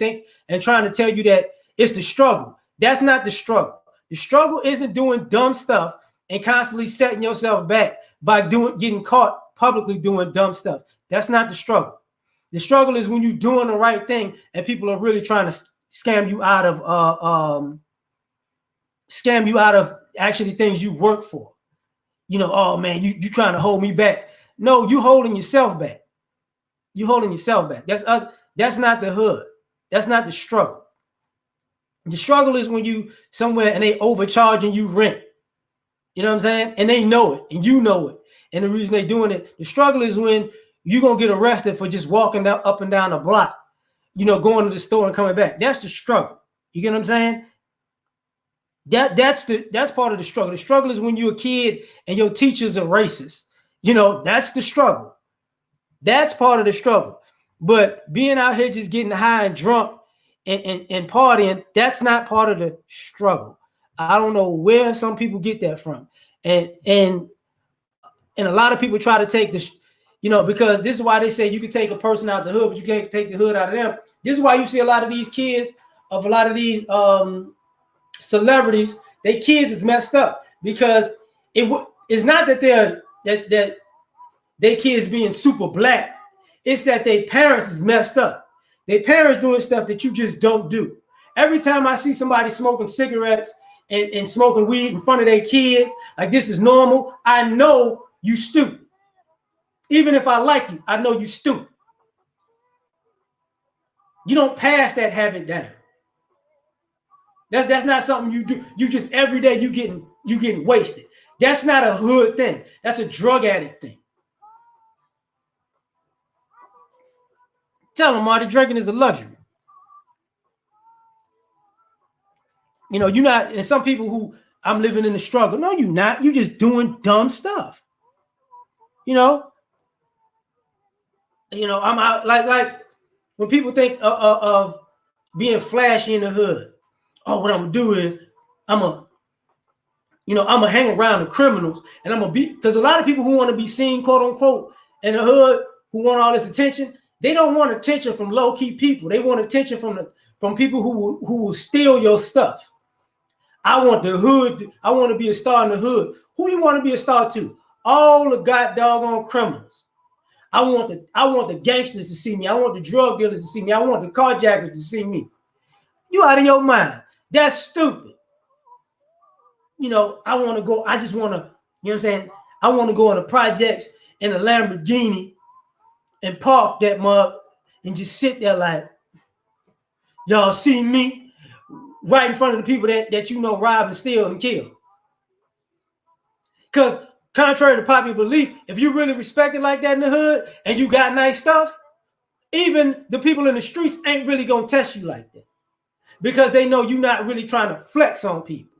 Speaker 1: trying to tell you that it's the struggle. That's not the struggle. The struggle isn't doing dumb stuff and constantly setting yourself back by getting caught publicly doing dumb stuff. That's not the struggle. The struggle is when you're doing the right thing and people are really trying to scam you out of actually things you work for. Oh man, you trying to hold me back. No, you holding yourself back. You holding yourself back. That's not the hood. That's not the struggle. The struggle is when you somewhere and they overcharging you rent. You know what I'm saying? And they know it and you know it. And the reason they doing it, the struggle is when you're going to get arrested for just walking up and down the block, going to the store and coming back. That's the struggle. You get what I'm saying? That's part of the struggle. The struggle is when you're a kid and your teachers are racist. That's the struggle. That's part of the struggle. But being out here just getting high and drunk and partying, that's not part of the struggle. I don't know where some people get that from. And a lot of people try to take this, because this is why they say you can take a person out the hood, but you can't take the hood out of them. This is why you see a lot of these kids of a lot of these celebrities, their kids is messed up because it's not that that their kids being super black. It's that their parents is messed up. Their parents doing stuff that you just don't do. Every time I see somebody smoking cigarettes and smoking weed in front of their kids, like this is normal, I know you stupid. Even if I like you, I know you stupid. You don't pass that habit down. That's not something you do. You just every day you getting wasted. That's not a hood thing. That's a drug addict thing. Tell them, Marty, drinking is a luxury. You're not, and some people who I'm living in the struggle. No, you're not. You're just doing dumb stuff. I'm out like when people think of being flashy in the hood. Oh, what I'm gonna do is I'm gonna hang around the criminals and I'm gonna be, because a lot of people who want to be seen, quote unquote, in the hood, who want all this attention, they don't want attention from low-key people. They want attention from people who will steal your stuff. I want the hood. I want to be a star in the hood. Who do you want to be a star to? All the god doggone criminals. I want the gangsters to see me. I want the drug dealers to see me. I want the carjackers to see me. You out of your mind. That's stupid. I want to go. I just want to, what I'm saying? I want to go in the projects in a Lamborghini and park that mug and just sit there like, Y'all see me right in front of the people that you know rob and steal and kill. Because contrary to popular belief, if you really respected like that in the hood and you got nice stuff, even the people in the streets ain't really gonna test you like that because they know you're not really trying to flex on people.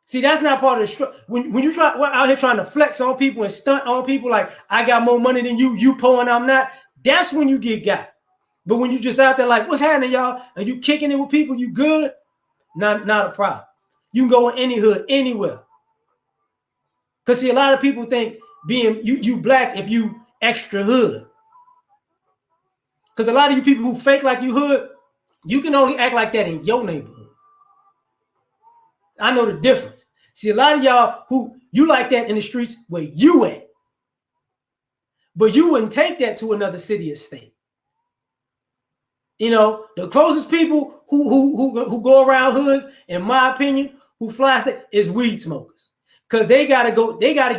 Speaker 1: See, that's not part of the struggle. When you try out here trying to flex on people and stunt on people like I got more money than you poor and I'm not, that's when you get got. But when you just out there like, what's happening, y'all? And you kicking it with people, you good, not a problem. You can go in any hood, anywhere. Because see, a lot of people think being you black if you extra hood. Because a lot of you people who fake like you hood, you can only act like that in your neighborhood. I know the difference. See, a lot of y'all who you like that in the streets where you at, but you wouldn't take that to another city or state. You know, the closest people who go around hoods, in my opinion, who fly state is weed smokers. Because they gotta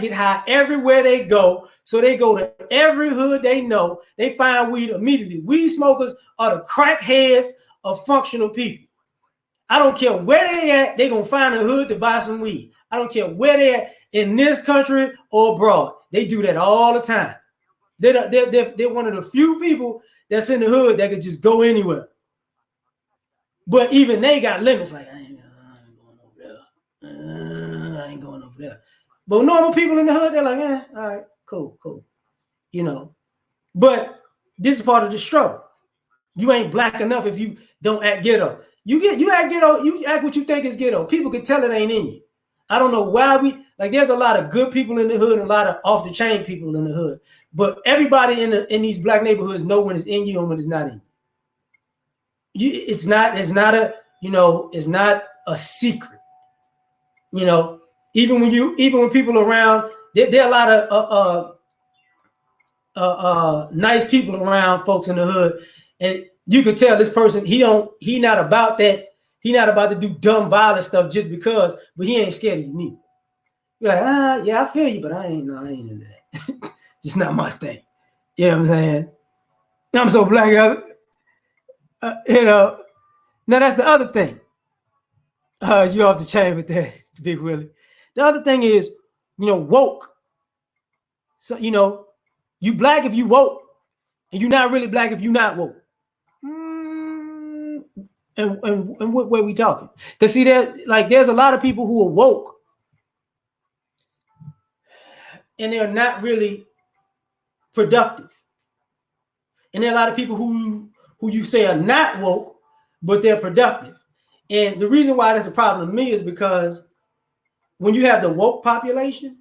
Speaker 1: get high everywhere they go. So they go to every hood they know, they find weed immediately. Weed smokers are the crackheads of functional people. I don't care where they at, they're gonna find a hood to buy some weed. I don't care where they at in this country or abroad. They do that all the time. They're one of the few people that's in the hood that could just go anywhere. But even they got limits, like I ain't going over there. I ain't going over there. But normal people in the hood, they're like, all right, cool. You know. But this is part of the struggle. You ain't black enough if you don't act ghetto. You act ghetto, you act what you think is ghetto. People can tell it ain't in you. I don't know why there's a lot of good people in the hood and a lot of off the chain people in the hood. But everybody in these black neighborhoods know when it's in you and when it's not in you. It's not a secret. You know, even when people are around, there are a lot of nice people around folks in the hood, and you could tell this person he not about that. He not about to do dumb violent stuff just because, but he ain't scared of you neither. You're like, yeah, I feel you, but I ain't into that. Just not my thing. You know what I'm saying? I'm so black, you know. Now that's the other thing. You off the chain with that, Big Willie. The other thing is, woke. So, you black if you woke, and you're not really black if you're not woke. And what way we talking? Because see, there's a lot of people who are woke, and they're not really productive. And there are a lot of people who you say are not woke, but they're productive. And the reason why that's a problem to me is because when you have the woke population,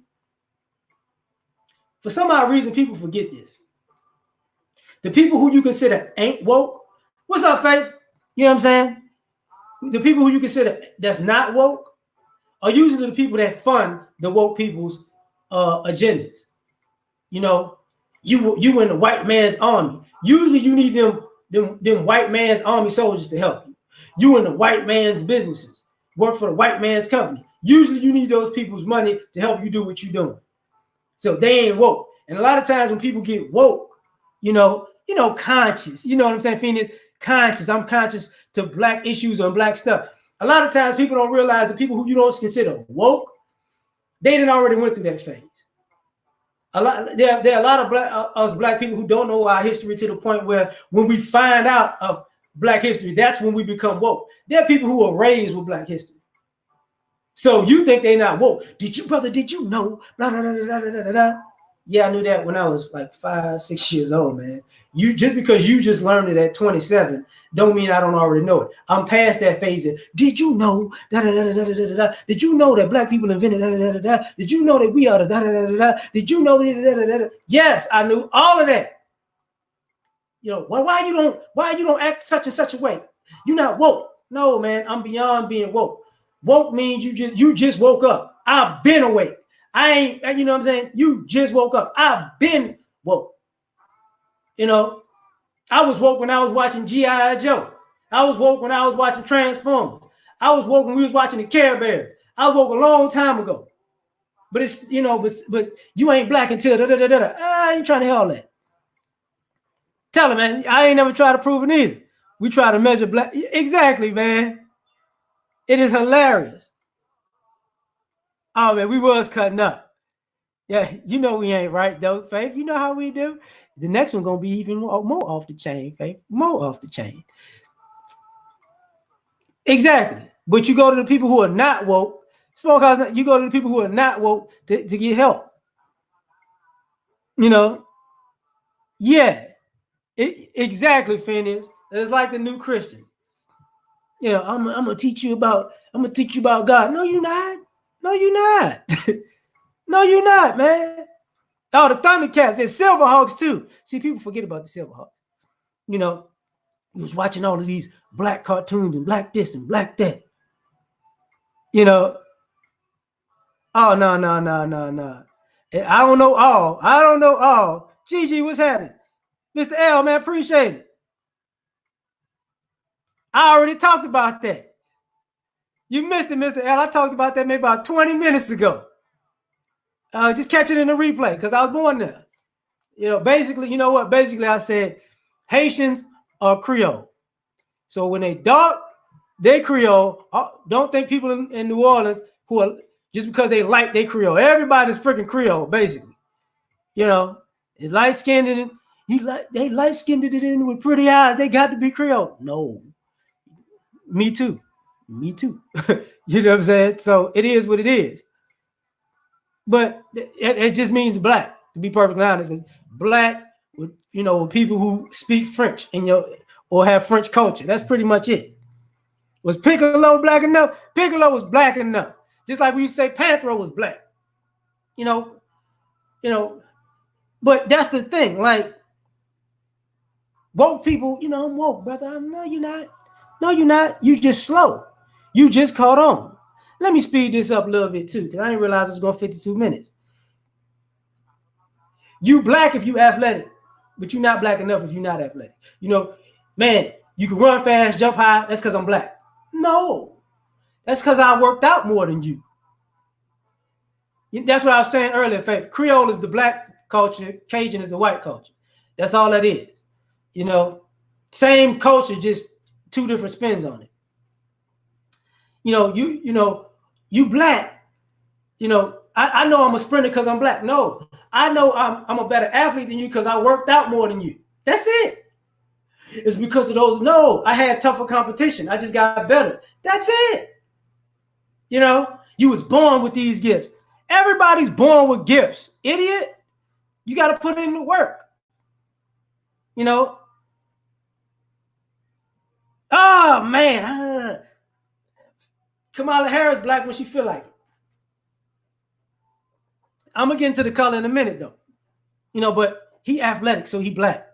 Speaker 1: for some odd reason, people forget this. The people who you consider ain't woke, what's up, Faith? You know what I'm saying? The people who you consider that's not woke are usually the people that fund the woke people's agendas. You in the white man's army. Usually you need them white man's army soldiers to help you. You in the white man's businesses, work for the white man's company. Usually you need those people's money to help you do what you're doing. So they ain't woke. And a lot of times when people get woke, conscious, you know what I'm saying? Phoenix, conscious. I'm conscious to black issues and black stuff. A lot of times people don't realize the people who you don't consider woke, they didn't already went through that phase. There are a lot of us black people who don't know our history to the point where when we find out of black history, that's when we become woke. There are people who are raised with black history. So you think they're not woke. Did you know? Blah, blah, blah, blah, blah, blah, blah. Yeah, I knew that when I was like 5-6 years old, man. You just because you just learned it at 27 don't mean I don't already know it. I'm past that phase of, did you know? Da, da, da, da, da, da, da. Did you know that black people invented? Da, da, da, da, da. Did you know that we are the? Da, da, da, da, da. Did you know that? Da, da, da, da. Yes, I knew all of that. Why you don't act such and such a way? You're not woke. No, man, I'm beyond being woke. Woke means you just woke up. I've been awake. I ain't, you know what I'm saying? You just woke up. I've been woke. I was woke when I was watching G.I. Joe. I was woke when I was watching Transformers. I was woke when we was watching the Care Bears. I was woke a long time ago. But it's, but you ain't black until I ain't trying to hear all that. Tell him, man, I ain't never tried to prove it either. We try to measure black. Exactly, man. It is hilarious. Oh man, we was cutting up. Yeah, you know we ain't right though, Faith. You know how we do. The next one gonna be even more off the chain, Faith. More off the chain. Exactly. But you go to the people who are not woke. Smokehouse. You go to the people who are not woke to get help. You know. Yeah. Exactly, Phineas. It's like the new Christians. You know, I'm gonna teach you about. I'm gonna teach you about God. No, you're not. No, you're not. No, you're not, man. Oh, the Thundercats. There's Silverhawks too. See, people forget about the Silverhawks. You know, you was watching all of these black cartoons and black this and black that. You know, oh no, no, no, no, no. I don't know all. I don't know all. Gigi, what's happening? Mr. L, man, appreciate it. I already talked about that. You missed it, Mr. L. I talked about that maybe about 20 minutes ago. Just catch it in the replay because I was born there. You know, basically, you know what? Basically, I said Haitians are Creole. So when they dark, they Creole. Don't think people in New Orleans who are just because they like they Creole. Everybody's freaking Creole, basically. You know, it's light skinned and they light skinned it in with pretty eyes. They got to be Creole. No, me too. Me too. You know what I'm saying? So it is what it is. But it just means black, to be perfectly honest. It's black with, you know, people who speak French in your or have French culture. That's pretty much it. Was Piccolo black enough? Piccolo was black enough. Just like when you say Panthro was black. You know, but that's the thing. Like woke people, you know, I'm woke, brother. No, you're not. No, you're not. You just slow. You just caught on. Let me speed this up a little bit too, because I didn't realize it was going 52 minutes. You black if you athletic, but you're not black enough if you're not athletic. You know, man, you can run fast, jump high. That's because I'm black. No, that's because I worked out more than you. That's what I was saying earlier. In fact, Creole is the black culture, Cajun is the white culture. That's all that is. You know, same culture, just two different spins on it. You know, you black. You know, I know I'm a sprinter because I'm black. No, I know I'm a better athlete than you because I worked out more than you. That's it. It's because of those. No, I had tougher competition. I just got better. That's it. You know, you was born with these gifts. Everybody's born with gifts. Idiot. You got to put in the work. You know. Oh, man. Kamala Harris black when she feel like it. I'm going to get into the color in a minute, though. You know, but he athletic, so he black.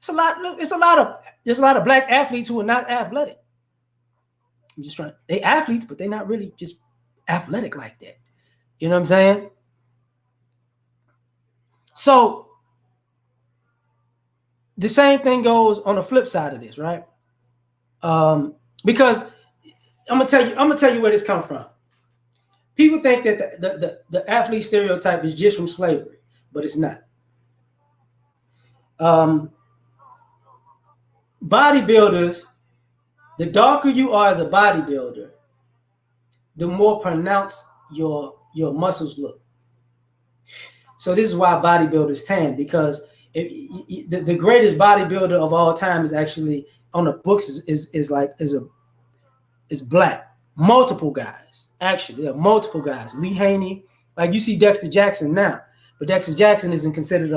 Speaker 1: There's a lot of black athletes who are not athletic. I'm just trying. They athletes, but they're not really just athletic like that. You know what I'm saying? So the same thing goes on the flip side of this, right? Because I'm gonna tell you where this comes from. People think that the athlete stereotype is just from slavery, but it's not. Bodybuilders, the darker you are as a bodybuilder, the more pronounced your muscles look. So this is why bodybuilders tan, because the greatest bodybuilder of all time is actually on the books is black. Multiple guys, actually, there are multiple guys. Lee Haney, like you see Dexter Jackson now, but Dexter Jackson isn't considered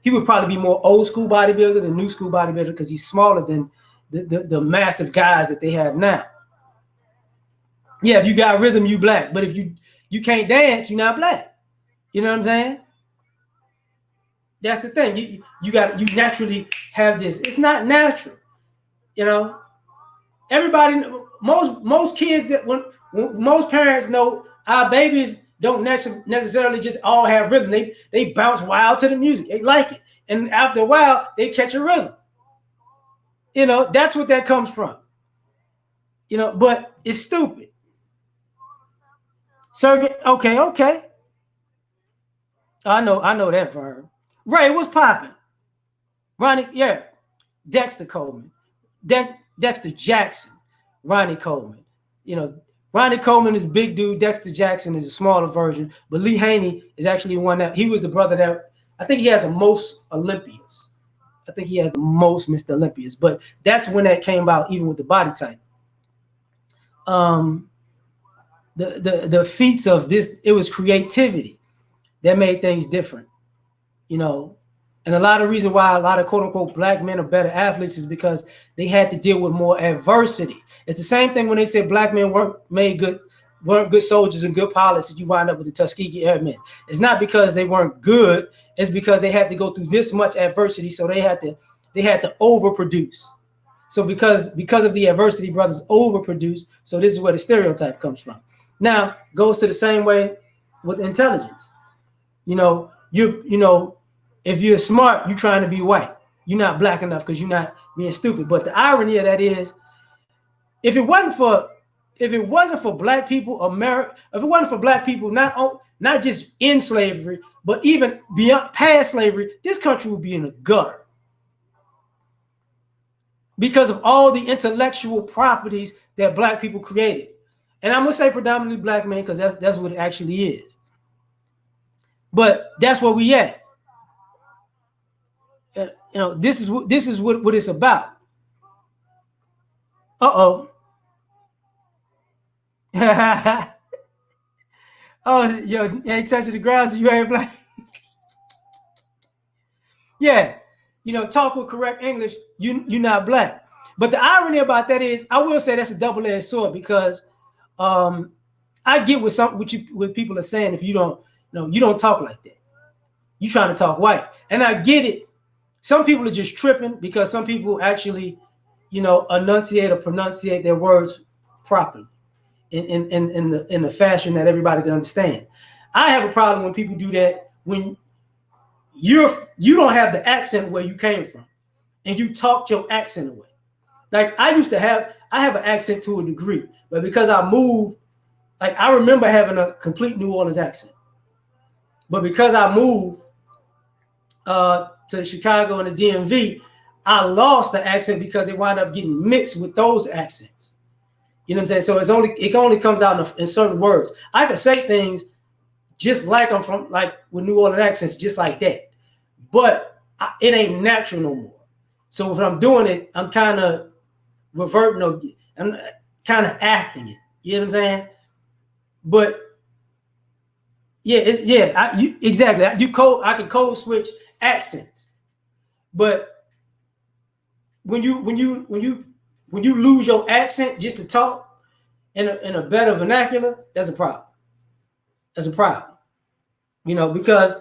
Speaker 1: he would probably be more old school bodybuilder than new school bodybuilder because he's smaller than the massive guys that they have now. Yeah, if you got rhythm, you black, but if you can't dance, you're not black. You know what I'm saying? That's the thing. You naturally have this. It's not natural. You know, everybody, most kids that when most parents know our babies don't necessarily just all have rhythm. They bounce wild to the music. They like it, and after a while, they catch a rhythm. You know, that's what that comes from. You know, but it's stupid. Circuit, okay. I know that firm. Ray, what's popping? Ronnie, yeah. Dexter Coleman. Dexter Jackson, Ronnie Coleman. Ronnie Coleman is a big dude. Dexter Jackson is a smaller version. But Lee Haney is actually one that he was the brother that I think he has the most Olympians. I think he has the most Mr. Olympians. But that's when that came about, even with the body type. The feats of this, it was creativity that made things different, and a lot of reason why a lot of quote unquote black men are better athletes is because they had to deal with more adversity. It's the same thing when they say black men weren't good soldiers and good pilots, and you wind up with the Tuskegee Airmen. It's not because they weren't good, it's because they had to go through this much adversity, so they had to overproduce. So because of the adversity, brothers overproduce. So this is where the stereotype comes from. Now, goes to the same way with intelligence. If you're smart, you're trying to be white. You're not black enough because you're not being stupid. But the irony of that is, if it wasn't for black people, if it wasn't for black people, not just in slavery, but even beyond past slavery, this country would be in the gutter. Because of all the intellectual properties that black people created. And I'm gonna say predominantly black men because that's what it actually is. But that's where we at. This is what it's about. Oh, yo, ain't touching the ground, so you ain't black. Yeah, talk with correct English, you're not black. But the irony about that is, I will say that's a double-edged sword because I get what people are saying. If you don't talk like that, you trying to talk white, and I get it. Some people are just tripping because some people actually, enunciate or pronunciate their words properly in the fashion that everybody can understand. I have a problem when people do that when you don't have the accent where you came from, and you talked your accent away. Like I have an accent to a degree, but because I moved, like I remember having a complete New Orleans accent, but because I moved to Chicago and the DMV, I lost the accent because it wound up getting mixed with those accents. You know what I'm saying? So it only comes out in certain words. I could say things just like I'm from, like with New Orleans accents, just like that, but it ain't natural no more. So if I'm doing it, I'm kind of reverting or I'm kind of acting it. You know what I'm saying? But exactly. I can code switch accents, but when you lose your accent just to talk in a better vernacular, that's a problem. That's a problem. Because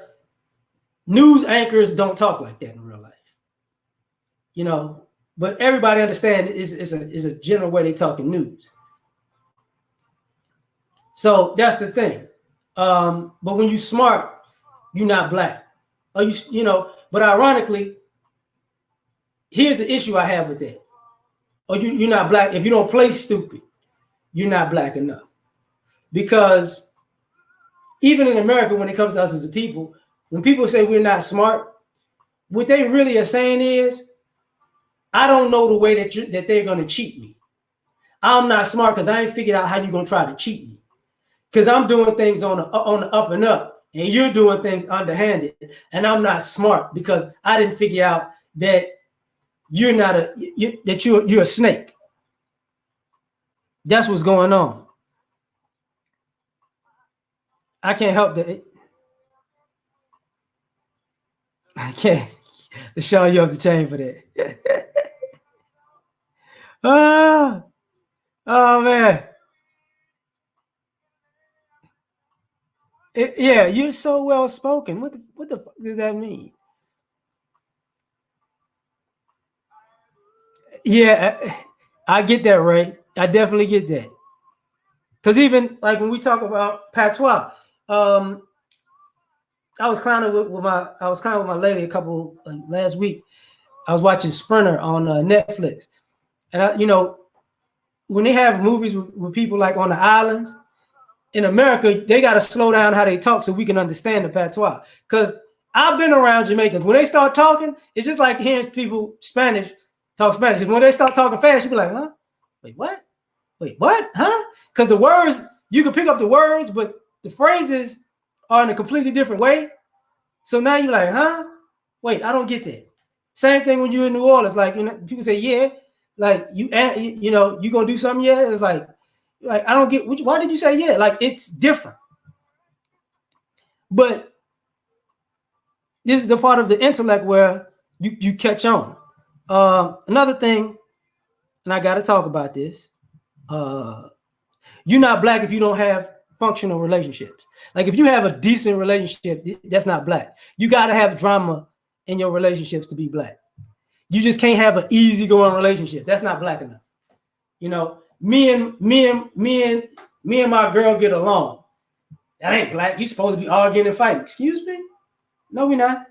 Speaker 1: news anchors don't talk like that in real life. But everybody understands is a general way they talk in news. So that's the thing. But when you smart, you're not black. Or but ironically, here's the issue I have with that. Or you're not black. If you don't play stupid, you're not black enough. Because even in America, when it comes to us as a people, when people say we're not smart, what they really are saying is, I don't know the way that they're going to cheat me. I'm not smart because I ain't figured out how you're going to try to cheat me. Because I'm doing things on the up and up, and you're doing things underhanded, and I'm not smart because I didn't figure out that you're a snake. That's what's going on. I can't help that. I can't. Sean, you have to change for that. Oh man. Yeah, you're so well spoken. What the fuck does that mean? Yeah, I get that, Ray. I definitely get that. Because even like when we talk about patois, I was clowning with my lady a couple last week. I was watching Sprinter on Netflix, and when they have movies with people like on the islands in America, they got to slow down how they talk so we can understand the patois. Because I've been around Jamaicans, when they start talking, it's just like hearing people Spanish talk Spanish. Because when they start talking fast, you be like, huh? Wait, what? Wait, what? Huh? Because the words, you can pick up the words, but the phrases are in a completely different way. So now you're like, huh? Wait, I don't get that. Same thing when you're in New Orleans. Like, people say, yeah, like you gonna do something? Yeah, it's like I don't get. Why did you say yeah? Like, it's different. But this is the part of the intellect where you catch on. Another thing, and I got to talk about this. You're not black if you don't have functional relationships. Like, if you have a decent relationship, that's not black. You got to have drama in your relationships to be black. You just can't have an easygoing relationship. That's not black enough. Me and my girl get along. That ain't black. You supposed to be arguing and fighting. Excuse me? No, we're not.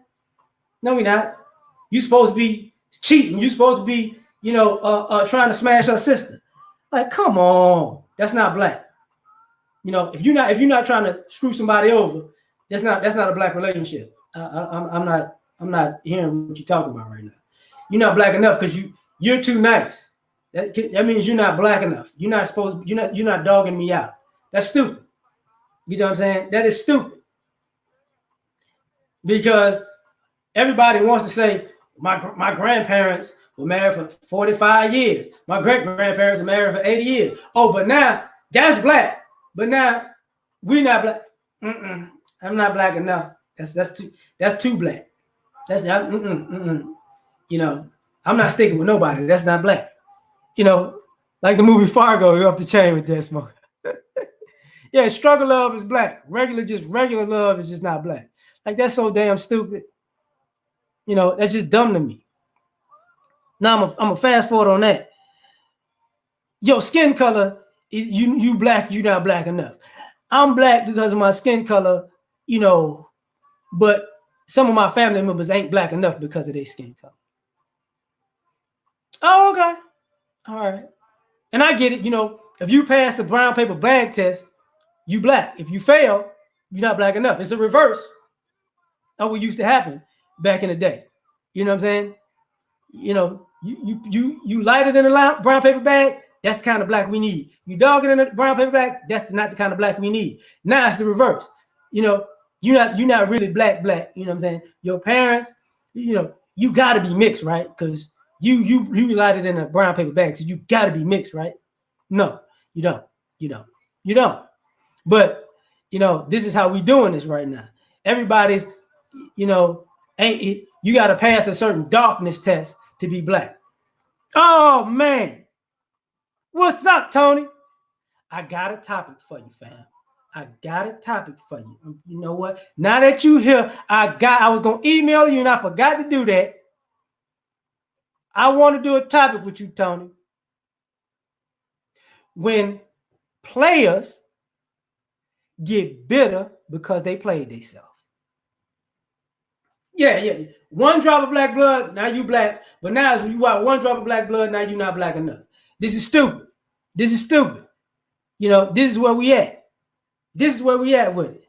Speaker 1: No, we're not. You supposed to be cheating. You supposed to be, trying to smash her sister. Like, come on. That's not black. If you're not trying to screw somebody over, that's not a black relationship. I'm not hearing what you're talking about right now. You're not black enough because you're too nice. That means you're not black enough. You're not dogging me out. That's stupid. You know what I'm saying? That is stupid. Because everybody wants to say, my grandparents were married for 45 years. My great-grandparents were married for 80 years. Oh, but now that's black. But now we're not black. I'm not black enough. That's too black. That's not. I'm not sticking with nobody. That's not black. Like the movie Fargo, you're off the chain with that smoke. Yeah, struggle love is black. Regular love is just not black. Like, that's so damn stupid. That's just dumb to me. Now I'm a fast forward on that. Your skin color, you black, you not black enough. I'm black because of my skin color, but some of my family members ain't black enough because of their skin color. Oh, okay. All right. And I get it. If you pass the brown paper bag test, you black. If you fail, you're not black enough. It's a reverse of what used to happen back in the day. You know what I'm saying? You lighter than a brown paper bag, that's the kind of black we need. You darker than a brown paper bag, that's not the kind of black we need. Now it's the reverse. You're not really black. You know what I'm saying? Your parents, you gotta be mixed, right? Because you lighter than a brown paper bag, so you gotta be mixed, right? No, you don't. But this is how we doing this right now. Everybody's, you got to pass a certain darkness test to be black. Oh man, what's up, Tony? I got a topic for you, fam. I got a topic for you. You know what? Now that you here, I was gonna email you and I forgot to do that. I want to do a topic with you, Tony. When players get bitter because they played themselves. Yeah. One drop of black blood, now you black. But now as you got one drop of black blood, now you're not black enough. This is stupid. This is where we at. This is where we at with it.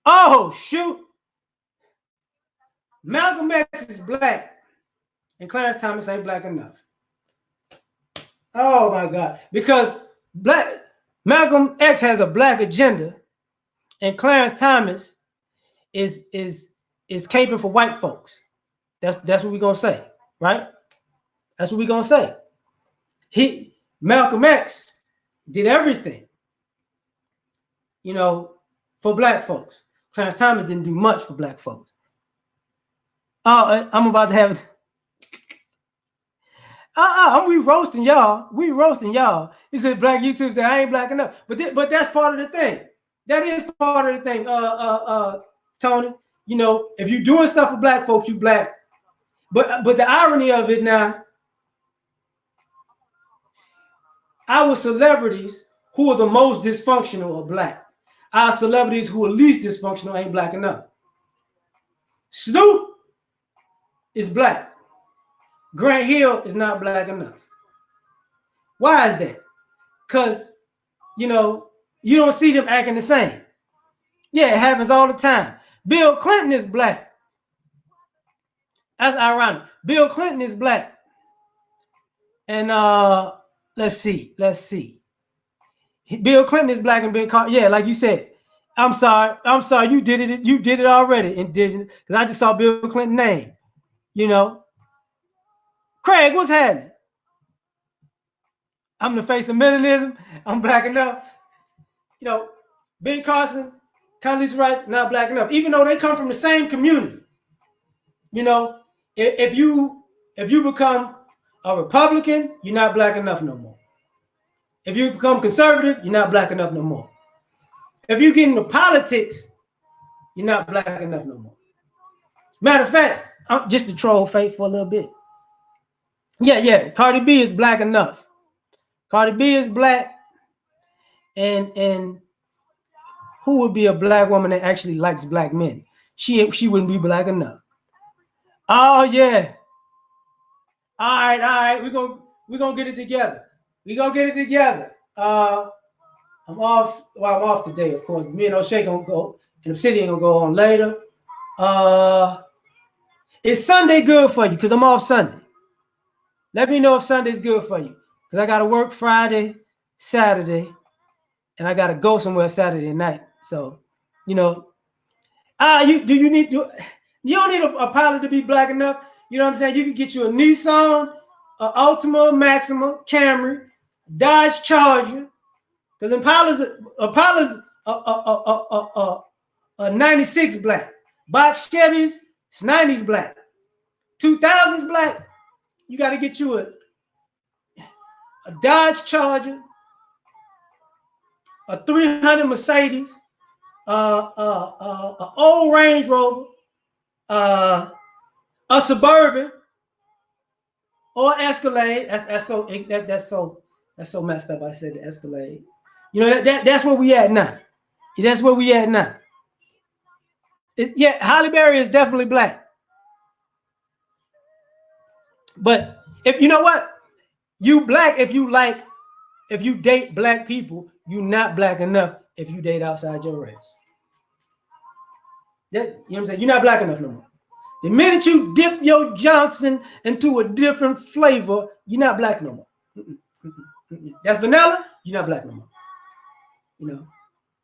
Speaker 1: Oh, shoot. Malcolm X is black. And Clarence Thomas ain't black enough. Oh my God. Because Malcolm X has a black agenda, and Clarence Thomas is caping for white folks. That's what we're gonna say, right? That's what we're gonna say. Malcolm X did everything, for black folks. Clarence Thomas didn't do much for black folks. Oh, I'm about to have. We roasting y'all. He said black YouTube said I ain't black enough. But that's part of the thing. That is part of the thing, Tony. If you're doing stuff for black folks, you black. But the irony of it now, our celebrities who are the most dysfunctional are black. Our celebrities who are least dysfunctional ain't black enough. Snoop is black. Grant Hill is not black enough. Why is that? Because, you don't see them acting the same. Yeah, it happens all the time. Bill Clinton is black. That's ironic. Bill Clinton is black. And let's see. Bill Clinton is black and Ben Carson. Yeah, like you said. I'm sorry. You did it. You did it already, indigenous. Because I just saw Bill Clinton's name. You know. Craig, what's happening? I'm the face of melanism. I'm black enough. You know, Ben Carson, Condoleezza Rice, not black enough. Even though they come from the same community. You know, if you become a Republican, you're not black enough no more. If you become conservative, you're not black enough no more. If you get into politics, you're not black enough no more. Matter of fact, I'm just to troll Faith for a little bit. Yeah. Cardi B is black enough. Cardi B is black, and who would be a black woman that actually likes black men? She wouldn't be black enough. Oh yeah. All right. We're gonna get it together. I'm off. Well, I'm off today, of course. Me and O'Shea gonna go, and Obsidian gonna go on later. Is Sunday good for you? Because I'm off Sunday. Let me know if Sunday's good for you. Because I gotta work Friday, Saturday, and I gotta go somewhere Saturday night. So, you know, you don't need a pilot to be black enough. You know what I'm saying? You can get you a Nissan, a Altima, Maxima, Camry, Dodge Charger. Because Impala's a 96 black. Box Chevys, it's 90s black. 2000s black. You got to get you a Dodge Charger, a 300 Mercedes, an old Range Rover, a Suburban, or Escalade. That's so messed up. I said the Escalade. You know that's where we at now. That's where we at now. Halle Berry is definitely black. But if you know what, you black if you date black people, you not black enough if you date outside your race. You know what I'm saying? You're not black enough no more. The minute you dip your Johnson into a different flavor, you're not black no more. That's vanilla, you're not black no more. You know,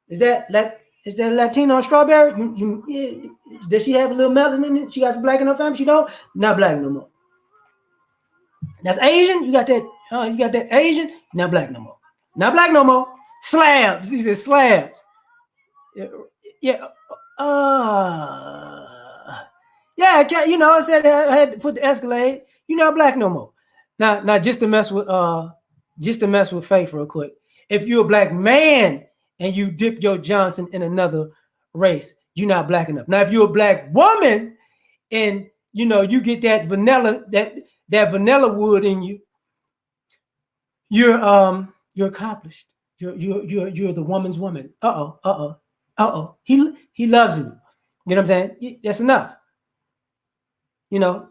Speaker 1: is that Latino strawberry? Does she have a little melanin in it? She got some black in her family? She don't? Not black no more. That's Asian. You got that Asian. Not black no more. Not black no more. Slabs. He said slabs. Yeah. You know, I said I had to put the Escalade. You're not black no more. Now just to mess with Faith real quick. If you're a black man and you dip your Johnson in another race, you're not black enough. Now, if you're a black woman and you know you get that vanilla vanilla wood in you, you're accomplished. You're the woman's woman. He loves you. You know what I'm saying? That's enough. You know,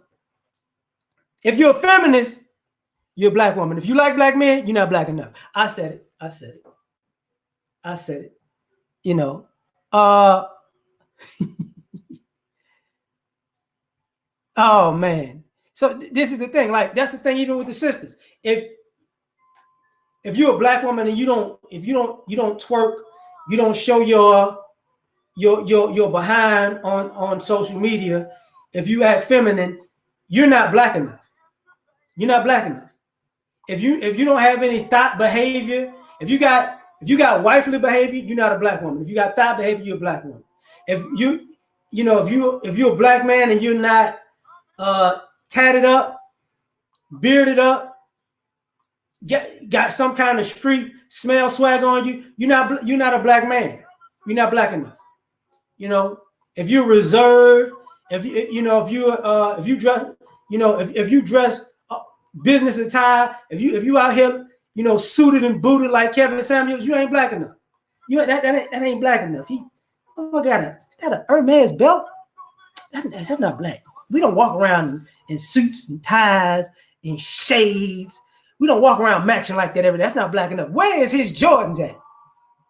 Speaker 1: if you're a feminist, you're a black woman. If you like black men, you're not black enough. I said it. You know, oh man. So this is the thing. Like that's the thing. Even with the sisters, if you're a black woman and you don't twerk, you don't show your behind on social media. If you act feminine, you're not black enough. You're not black enough. If you don't have any thought behavior, if you got wifely behavior, you're not a black woman. If you got thought behavior, you're a black woman. If you're a black man and you're not tatted up, bearded up, got some kind of street smell swag on you, you're not a black man. You're not black enough. You know, if you're reserved, if you dress business attire, if you out here, suited and booted like Kevin Samuels, you ain't black enough. That ain't black enough. Is that a Hermes belt? That's not black. We don't walk around in suits and ties and shades. We don't walk around matching like that every day. That's not black enough. Where is his Jordans at?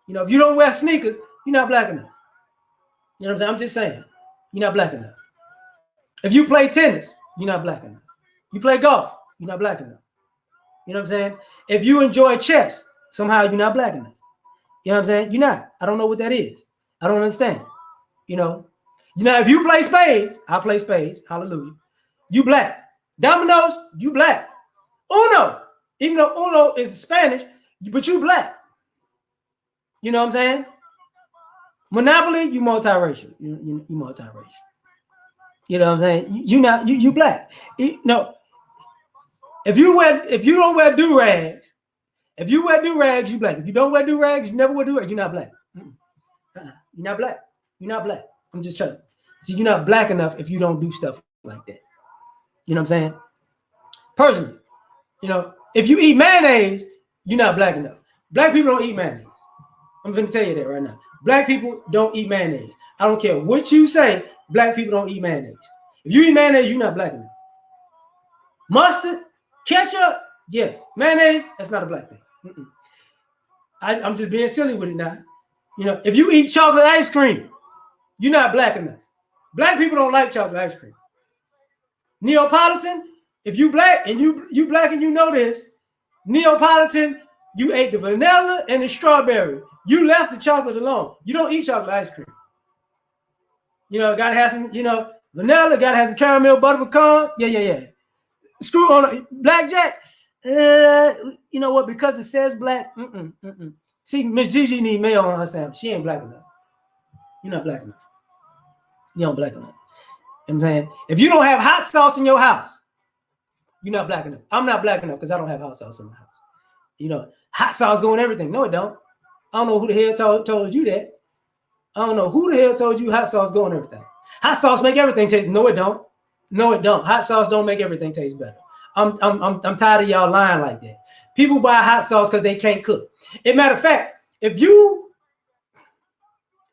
Speaker 1: If you don't wear sneakers, you're not black enough. You know what I'm saying? I'm just saying, you're not black enough. If you play tennis, you're not black enough. You play golf, you're not black enough. You know what I'm saying? If you enjoy chess, somehow you're not black enough. You know what I'm saying? You're not. I don't know what that is. I don't understand. You know, if you play spades, I play spades. Hallelujah. You black. Dominoes, you black. Uno, even though Uno is Spanish, but you black. You know what I'm saying? Monopoly, you multiracial. You multiracial. You know what I'm saying? You black. No. If you don't wear do-rags, if you wear do-rags, you black. If you don't wear do-rags, you never wear do-rags, you're not black. You're not black. You're not black. I'm just trying. See, you're not black enough if you don't do stuff like that. You know what I'm saying? Personally, if you eat mayonnaise, you're not black enough. Black people don't eat mayonnaise. I'm going to tell you that right now. Black people don't eat mayonnaise. I don't care what you say. Black people don't eat mayonnaise. If you eat mayonnaise, you're not black enough. Mustard, ketchup, yes. Mayonnaise, that's not a black thing. I'm just being silly with it now. If you eat chocolate ice cream, you're not black enough. Black people don't like chocolate ice cream. Neapolitan, if you black and you black and you know this, Neapolitan, you ate the vanilla and the strawberry. You left the chocolate alone. You don't eat chocolate ice cream. Gotta have some, vanilla, gotta have some caramel, butter pecan. Yeah. Screw on a blackjack. You know what? Because it says black. See, Miss Gigi need mayo on her sandwich. She ain't black enough. You're not black enough. You don't black enough. You know what I'm saying? If you don't have hot sauce in your house, you're not black enough. I'm not black enough because I don't have hot sauce in my house. Hot sauce go in everything. No, it don't. I don't know who the hell told you that. I don't know who the hell told you hot sauce go in everything. Hot sauce make everything taste. No, it don't. No, it don't. Hot sauce don't make everything taste better. I'm tired of y'all lying like that. People buy hot sauce because they can't cook. As a matter of fact, if you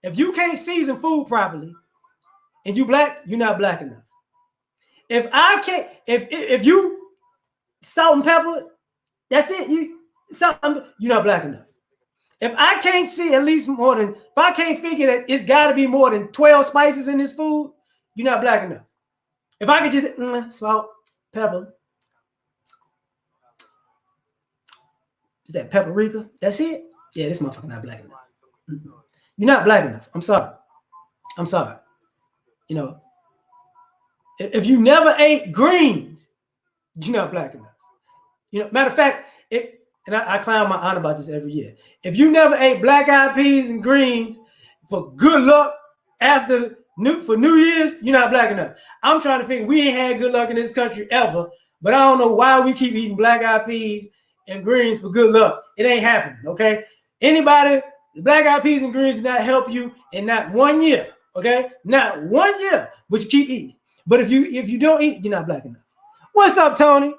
Speaker 1: can't season food properly and you black, you're not black enough. If I can't, if you salt and pepper, that's it. You're not black enough. If I can't see at least more than, if I can't figure that it's got to be more than 12 spices in this food, you're not black enough. If I could just salt, pepper, is that paprika? That's it. Yeah, this motherfucker not black enough. You're not black enough. I'm sorry. If you never ate greens, you're not black enough. Matter of fact, and I clown my aunt about this every year. If you never ate black-eyed peas and greens for good luck for New Year's, you're not black enough. I'm trying to figure, we ain't had good luck in this country ever, but I don't know why we keep eating black-eyed peas and greens for good luck. It ain't happening, okay? Anybody, the black-eyed peas and greens did not help you in not 1 year, okay? Not 1 year, but you keep eating it. But if you don't eat it, you're not black enough. What's up, Tony?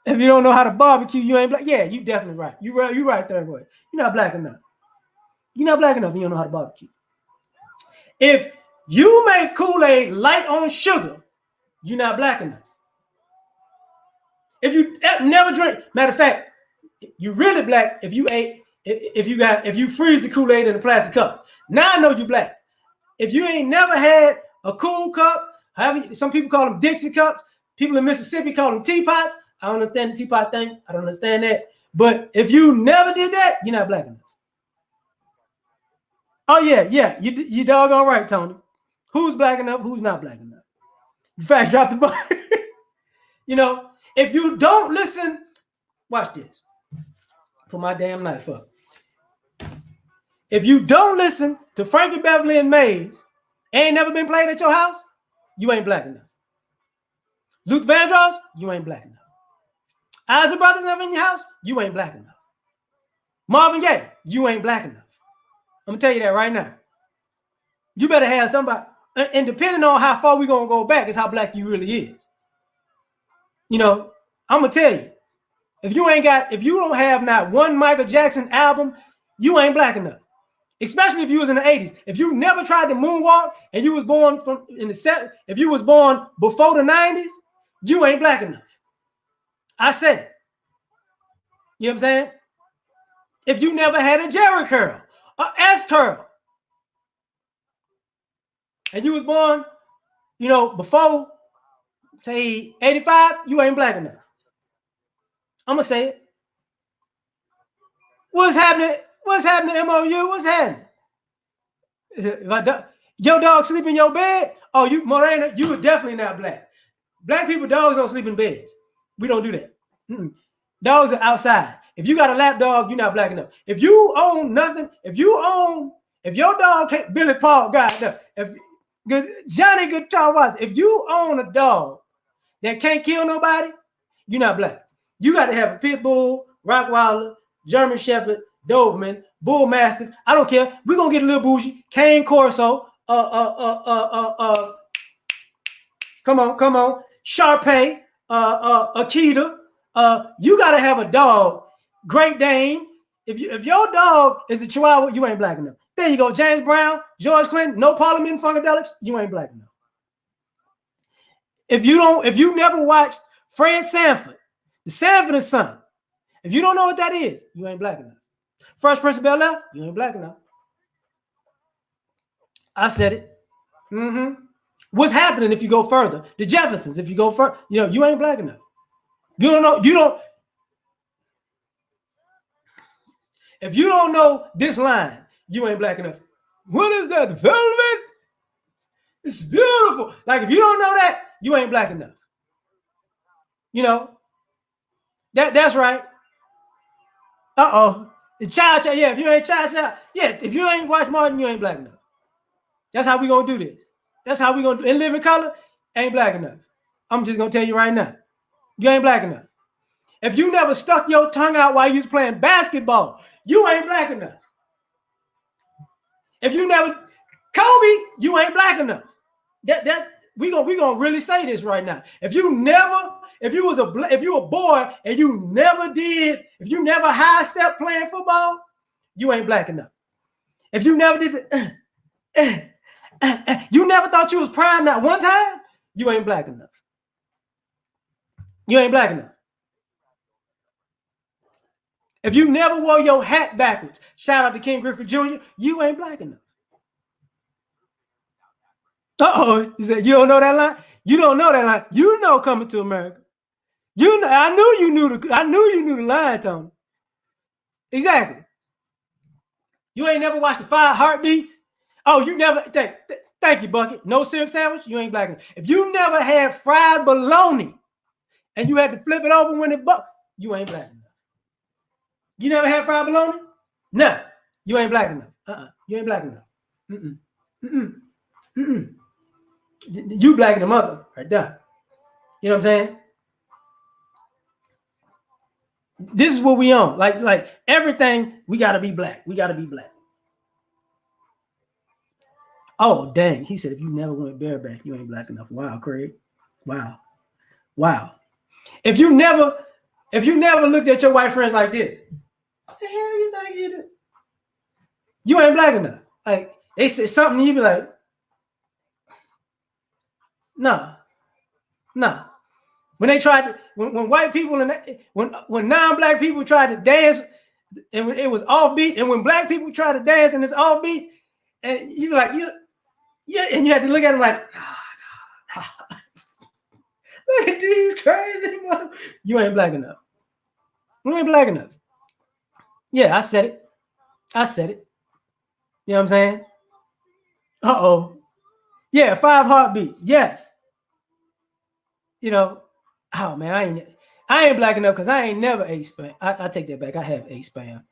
Speaker 1: If you don't know how to barbecue, you ain't black. Yeah, you definitely right. You right there, boy. You're not black enough. You're not black enough and you don't know how to barbecue. If you make Kool-Aid light on sugar, you're not black enough. If you never drink, matter of fact, you really black if you freeze the Kool-Aid in a plastic cup. Now I know you black. If you ain't never had a cool cup, some people call them Dixie cups. People in Mississippi call them teapots. I don't understand the teapot thing. I don't understand that. But if you never did that, you're not black enough. Oh, yeah. You doggone right, Tony. Who's black enough? Who's not black enough? In fact, drop the ball. If you don't listen, watch this. Put my damn knife up. If you don't listen to Frankie Beverly and Mays, ain't never been played at your house, you ain't black enough. Luther Vandross, you ain't black enough. Isaac Brothers never in your house, you ain't black enough. Marvin Gaye, you ain't black enough. I'm gonna tell you that right now. You better have somebody, and depending on how far we're gonna go back is how black you really is. I'm gonna tell you, if you don't have not one Michael Jackson album, you ain't black enough. Especially if you was in the 80s. If you never tried to moonwalk and you was born if you was born before the 90s, you ain't black enough. I said it. You know what I'm saying? If you never had a Jerry curl, a S curl, and you was born, before say 85, you ain't black enough. I'm gonna say it. What's happening? What's happening, MOU? What's happening? Your dog sleep in your bed? Oh, you Morena, you are definitely not black. Black people, dogs don't sleep in beds. We don't do that. Mm-mm. Dogs are outside. If you got a lap dog, you're not black enough. If you own nothing, if your dog can't, Billy Paul, God, if Johnny Guitar Watts, if you own a dog that can't kill nobody, you're not black. You got to have a pit bull, Rottweiler, German Shepherd, Doberman, Bull Mastiff. I don't care. We're gonna get a little bougie. Cane Corso. Come on. Sharpei. Akita. You gotta have a dog. Great Dane. If your dog is a Chihuahua, you ain't black enough. There you go. James Brown, George Clinton, no Parliament Funkadelics, you ain't black enough. If you never watched Fred Sanford, the Sanford and Son, if you don't know what that is, you ain't black enough. Fresh Prince of Bel-Air, you ain't black enough. I said it. Mm-hmm. What's happening if you go further? The Jeffersons, if you go further, you ain't black enough. You don't know. If you don't know this line, you ain't black enough. What is that development? It's beautiful. Like if you don't know that, you ain't black enough. That's right. The child, yeah. If you ain't child, yeah. If you ain't watch Martin, you ain't black enough. That's how we gonna do this. That's how we gonna do. And Living Color ain't black enough. I'm just gonna tell you right now, you ain't black enough. If you never stuck your tongue out while you was playing basketball, you ain't black enough. If you never, Kobe, you ain't black enough. That we gonna really say this right now. If you were a boy and you never high step playing football, you ain't black enough. If you never did you never thought you was prime that one time, you ain't black enough. You ain't black enough. If you never wore your hat backwards, shout out to King Griffith Jr., you ain't black enough. You said you don't know that line? You don't know that line. You know Coming to America. I knew you knew the line, Tony. Exactly. You ain't never watched the 5 Heartbeats? Oh, you never thank you, Bucket. No syrup sandwich, you ain't black enough. If you never had fried bologna and you had to flip it over when it you ain't black enough. You never had fried bologna? No, you ain't black enough. You ain't black enough. You black in the mother right there. You know what I'm saying? This is what we on. Like everything, we gotta be black. We gotta be black. Oh, dang. He said if you never went bareback, you ain't black enough. Wow, Craig. Wow. If you never looked at your white friends like this, what the hell you think you do? You ain't black enough. Like they said something, you be like, no. When they tried to, when white people and when non-black people tried to dance, and it was offbeat, and when black people try to dance and it's offbeat, and you be like, and you had to look at them like, no. Look at these crazy mother. You ain't black enough. You ain't black enough. Yeah, I said it. You know what I'm saying? Yeah, 5 Heartbeats. Yes. Oh man, I ain't black enough because I ain't never ate spam. I take that back. I have ate spam.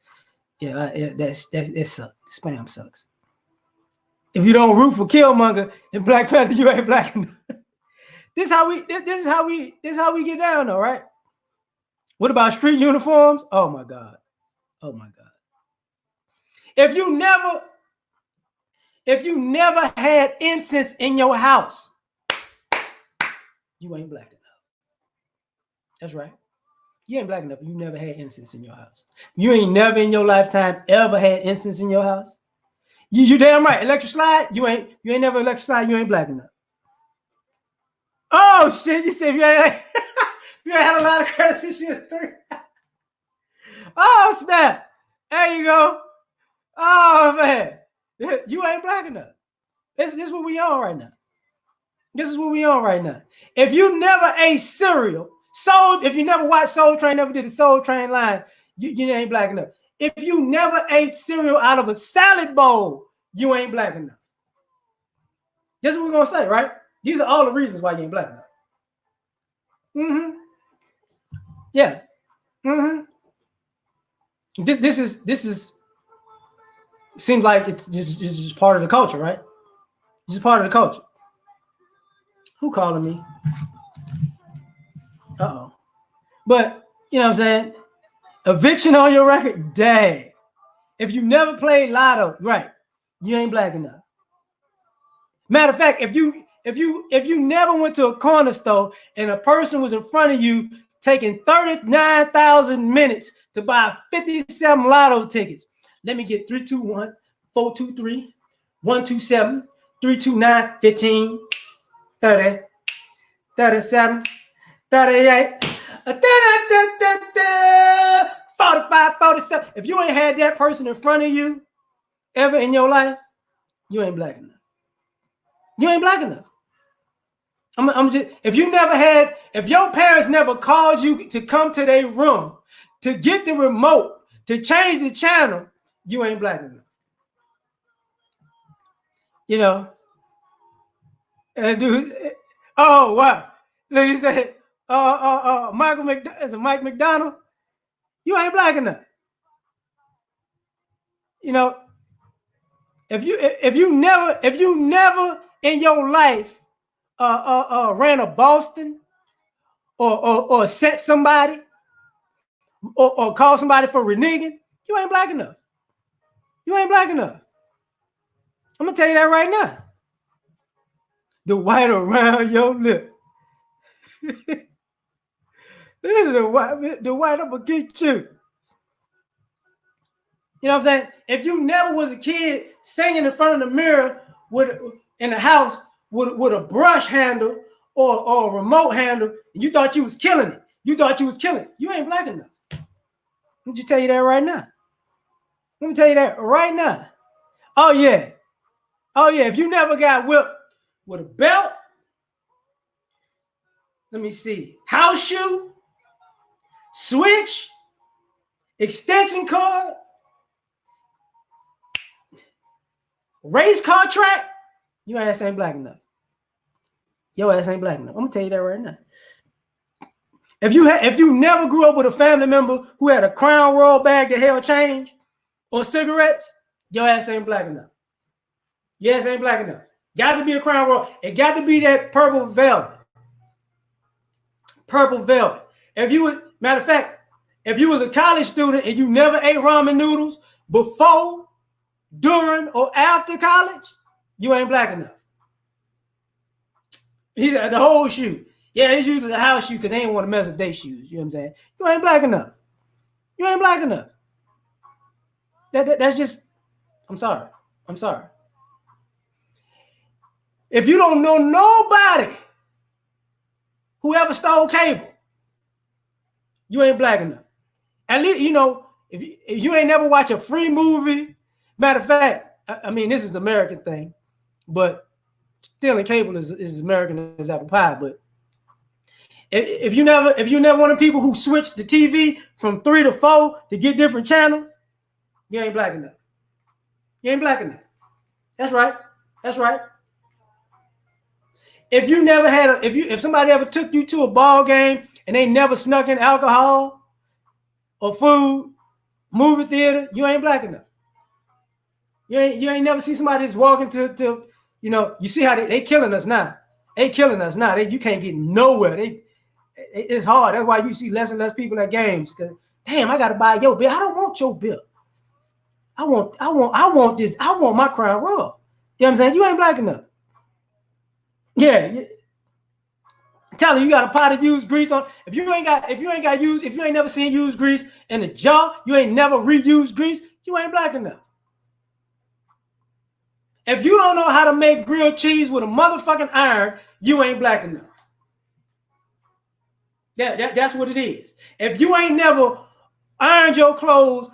Speaker 1: Yeah, that sucks. Spam sucks. If you don't root for Killmonger and Black Panther, you ain't black enough. This is how we get down, though, right? What about street uniforms? Oh my God. If you never had incense in your house, you ain't black enough. That's right. You ain't black enough. You never had incense in your house. You ain't never in your lifetime ever had incense in your house. You damn right. Electric slide. You ain't never electric slide. You ain't black enough. Oh shit! You said you ain't had a lot of credit since you was 3. Oh snap! There you go. Oh man, you ain't black enough. This is what we on right now. This is what we on right now. If you never ate cereal, if you never watched Soul Train, never did the Soul Train line, you ain't black enough. If you never ate cereal out of a salad bowl, you ain't black enough. That's what we're gonna say, right? These are all the reasons why you ain't black enough. Mm-hmm. Yeah. Mm-hmm. This is seems like it's just part of the culture, right? It's just part of the culture. Who calling me? Uh-oh. But you know what I'm saying? Eviction on your record, dang. If you never played Lotto, right, you ain't black enough. Matter of fact, if you never went to a corner store and a person was in front of you taking 39,000 minutes to buy 57 Lotto tickets. Let me get 321, 423, 127, 329, 15, 30, 37, 38, 45, 47. If you ain't had that person in front of you ever in your life, you ain't black enough. You ain't black enough. I'm just, if your parents never called you to come to their room to get the remote to change the channel, you ain't black enough. You know, and dude, oh wow, look, he said, Mike McDonald, you ain't black enough. You know, if you never in your life ran a Boston or set somebody or called somebody for reneging, you ain't black enough. You ain't black enough. I'm gonna tell you that right now. The white around your lip. This is the white I'm gonna get you. You know what I'm saying? If you never was a kid singing in front of the mirror in the house with a brush handle or a remote handle, and you thought you was killing it. You ain't black enough. Let me just tell you that right now. Let me tell you that right now. Oh yeah. If you never got whipped with a belt, let me see, house shoe, switch, extension cord, race car track, your ass ain't black enough. Your ass ain't black enough. I'm gonna tell you that right now. If you never grew up with a family member who had a Crown Royal bag that held change or cigarettes, your ass ain't black enough. Your ass ain't black enough. Got to be a Crown Royal. It got to be that purple velvet. Purple velvet. Matter of fact, if you was a college student and you never ate ramen noodles before, during, or after college, you ain't black enough. He said the whole shoe. Yeah, it's usually the house shoe because they ain't want to mess with their shoes. You know what I'm saying? You ain't black enough. You ain't black enough. That's just, I'm sorry. If you don't know nobody who ever stole cable, you ain't black enough. At least, you know, if you ain't never watched a free movie, matter of fact, I mean, this is an American thing, but stealing cable is as American as apple pie. But if you never one of the people who switched the TV from 3 to 4 to get different channels, you ain't black enough. You ain't black enough. That's right. If you never had if somebody ever took you to a ball game and they never snuck in alcohol or food, movie theater, you ain't black enough. You ain't never see somebody just walking to you know, you see how they killing us now. You can't get nowhere. It's hard. That's why you see less and less people at games. Because damn, I gotta buy your bill. I don't want your bill. I want this. I want my Crown Royal. You know what I'm saying? You ain't black enough. Yeah. Tell you got a pot of used grease on. If you ain't never seen used grease in a jar, you ain't never reused grease, you ain't black enough. If you don't know how to make grilled cheese with a motherfucking iron, you ain't black enough. That's what it is. If you ain't never ironed your clothes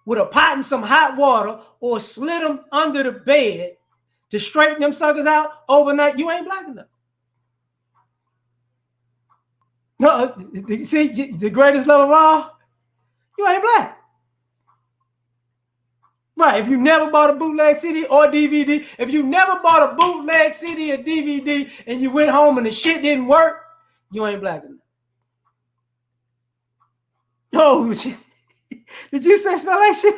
Speaker 1: with a pot and some hot water or slid them under the bed to straighten them suckers out overnight, you ain't black enough. No, see, the greatest love of all, you ain't black. Right, if you never bought a bootleg CD or DVD, if you never bought a bootleg CD or DVD and you went home and the shit didn't work, you ain't black enough. Oh, shit. Did you say smell like shit?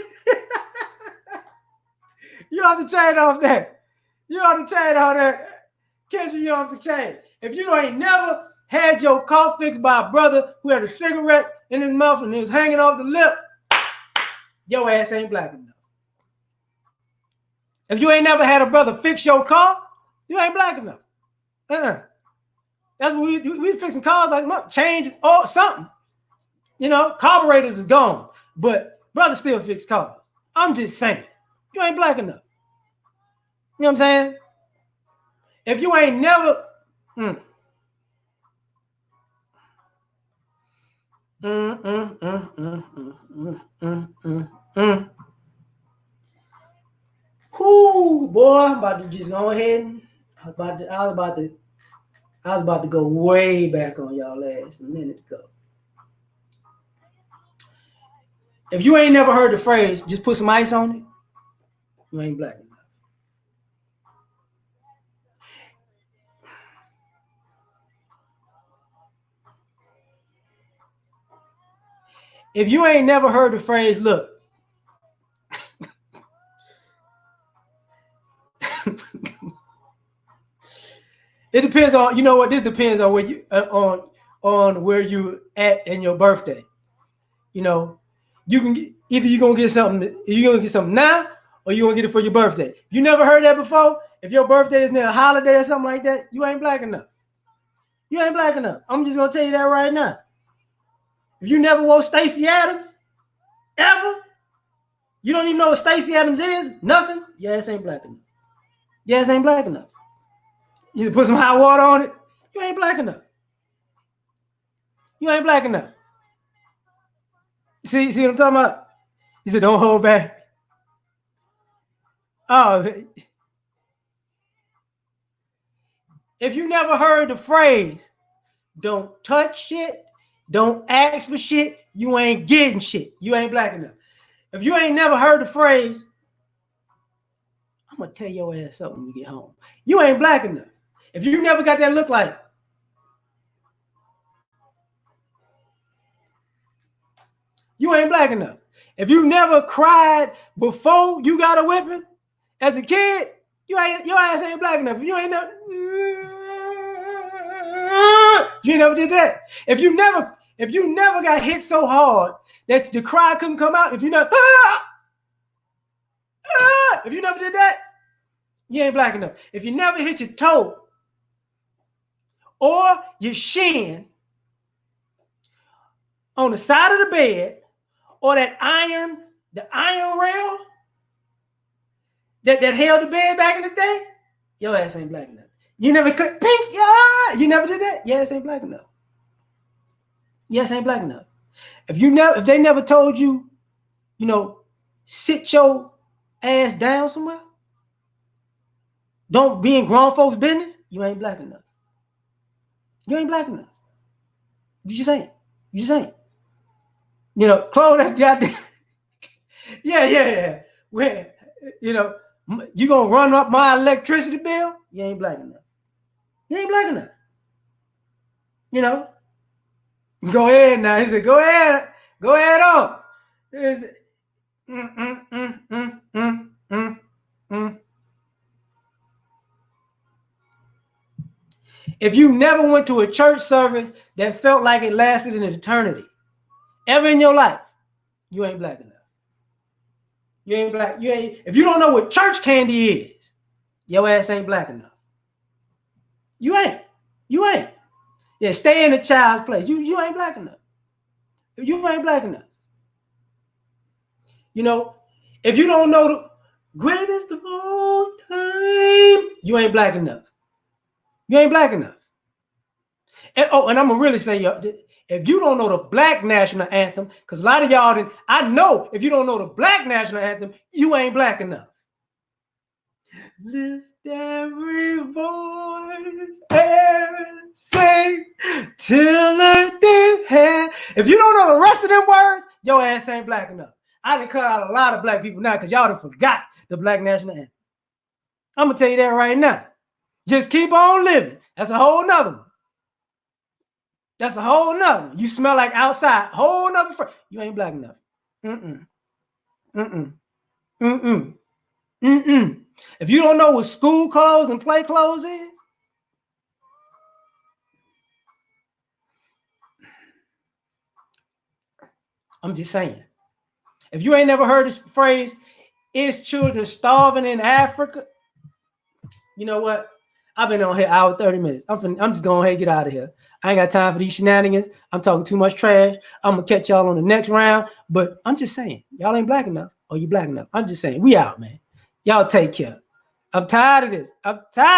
Speaker 1: You have to change off that. You have to change all that. Kendrick, you have to change. If you ain't never had your car fixed by a brother who had a cigarette in his mouth and he was hanging off the lip, your ass ain't black enough. If you ain't never had a brother fix your car, you ain't black enough. That's what we fixing cars like change or something. You know, carburetors is gone, but brothers still fix cars. I'm just saying, you ain't black enough. You know what I'm saying? If you ain't never, Whoo, boy, I'm about to just go ahead. I was about to go way back on y'all ass a minute ago. If you ain't never heard the phrase, just put some ice on it, you ain't black enough. If you ain't never heard the phrase, look, it depends on, you know what, this depends on where you on where you at in your birthday. You know, you can get, either you're gonna get something now, or you're gonna get it for your birthday. You never heard that before? If your birthday is near a holiday or something like that, you ain't black enough. You ain't black enough. I'm just gonna tell you that right now. If you never wore Stacey Adams, ever, you don't even know what Stacey Adams is, nothing, your ass ain't black enough. Your ass ain't black enough. You put some hot water on it, you ain't black enough. You ain't black enough. See what I'm talking about? He said, don't hold back. Oh, if you never heard the phrase, don't touch shit, don't ask for shit, you ain't getting shit. You ain't black enough. If you ain't never heard the phrase, I'm gonna tell your ass something when we get home, you ain't black enough. If you never got that look like, you ain't black enough. If you never cried before you got a whipping as a kid, your ass ain't black enough. If you ain't never, you never did that. If you never got hit so hard that the cry couldn't come out, if you never did that, you ain't black enough. If you never hit your toe or your shin on the side of the bed, or the iron rail that held the bed back in the day, your ass ain't black enough. You never click pink, yeah, you never did that, your ass ain't black enough. Your ass ain't black enough. If they never told you, you know, sit your ass down somewhere, don't be in grown folks' business, you ain't black enough. You ain't black enough. You just ain't. You just ain't. You know, close that goddamn. Yeah. Where, you know, you gonna run up my electricity bill? You ain't black enough. You ain't black enough. You know, go ahead now. He said, go ahead on. If you never went to a church service that felt like it lasted an eternity, ever in your life, you ain't black enough. You ain't black. You ain't. If you don't know what church candy is, your ass ain't black enough. You ain't. You ain't. Yeah, stay in a child's place. You ain't black enough. You ain't black enough. You know, if you don't know the greatest of all time, you ain't black enough. You ain't black enough. And I'm gonna really say, if you don't know the Black national anthem, because a lot of y'all didn't, I know if you don't know the Black national anthem, you ain't black enough. Lift every voice and sing till earth is hand. If you don't know the rest of them words, your ass ain't black enough. I done cut out a lot of black people now because y'all done forgot the Black National Anthem. I'm gonna tell you that right now. Just keep on living. That's a whole nother one. That's a whole nother one. You smell like outside. Whole nother friend. You ain't black enough. Mm-mm. Mm-mm. Mm-mm. Mm-mm. If you don't know what school clothes and play clothes is, I'm just saying. If you ain't never heard this phrase, is children starving in Africa? You know what? I've been on here hour 30 minutes. I'm just going ahead and get out of here. I ain't got time for these shenanigans. I'm talking too much trash. I'm going to catch y'all on the next round. But I'm just saying, y'all ain't black enough. Or you black enough. I'm just saying, we out, man. Y'all take care. I'm tired of this. I'm tired.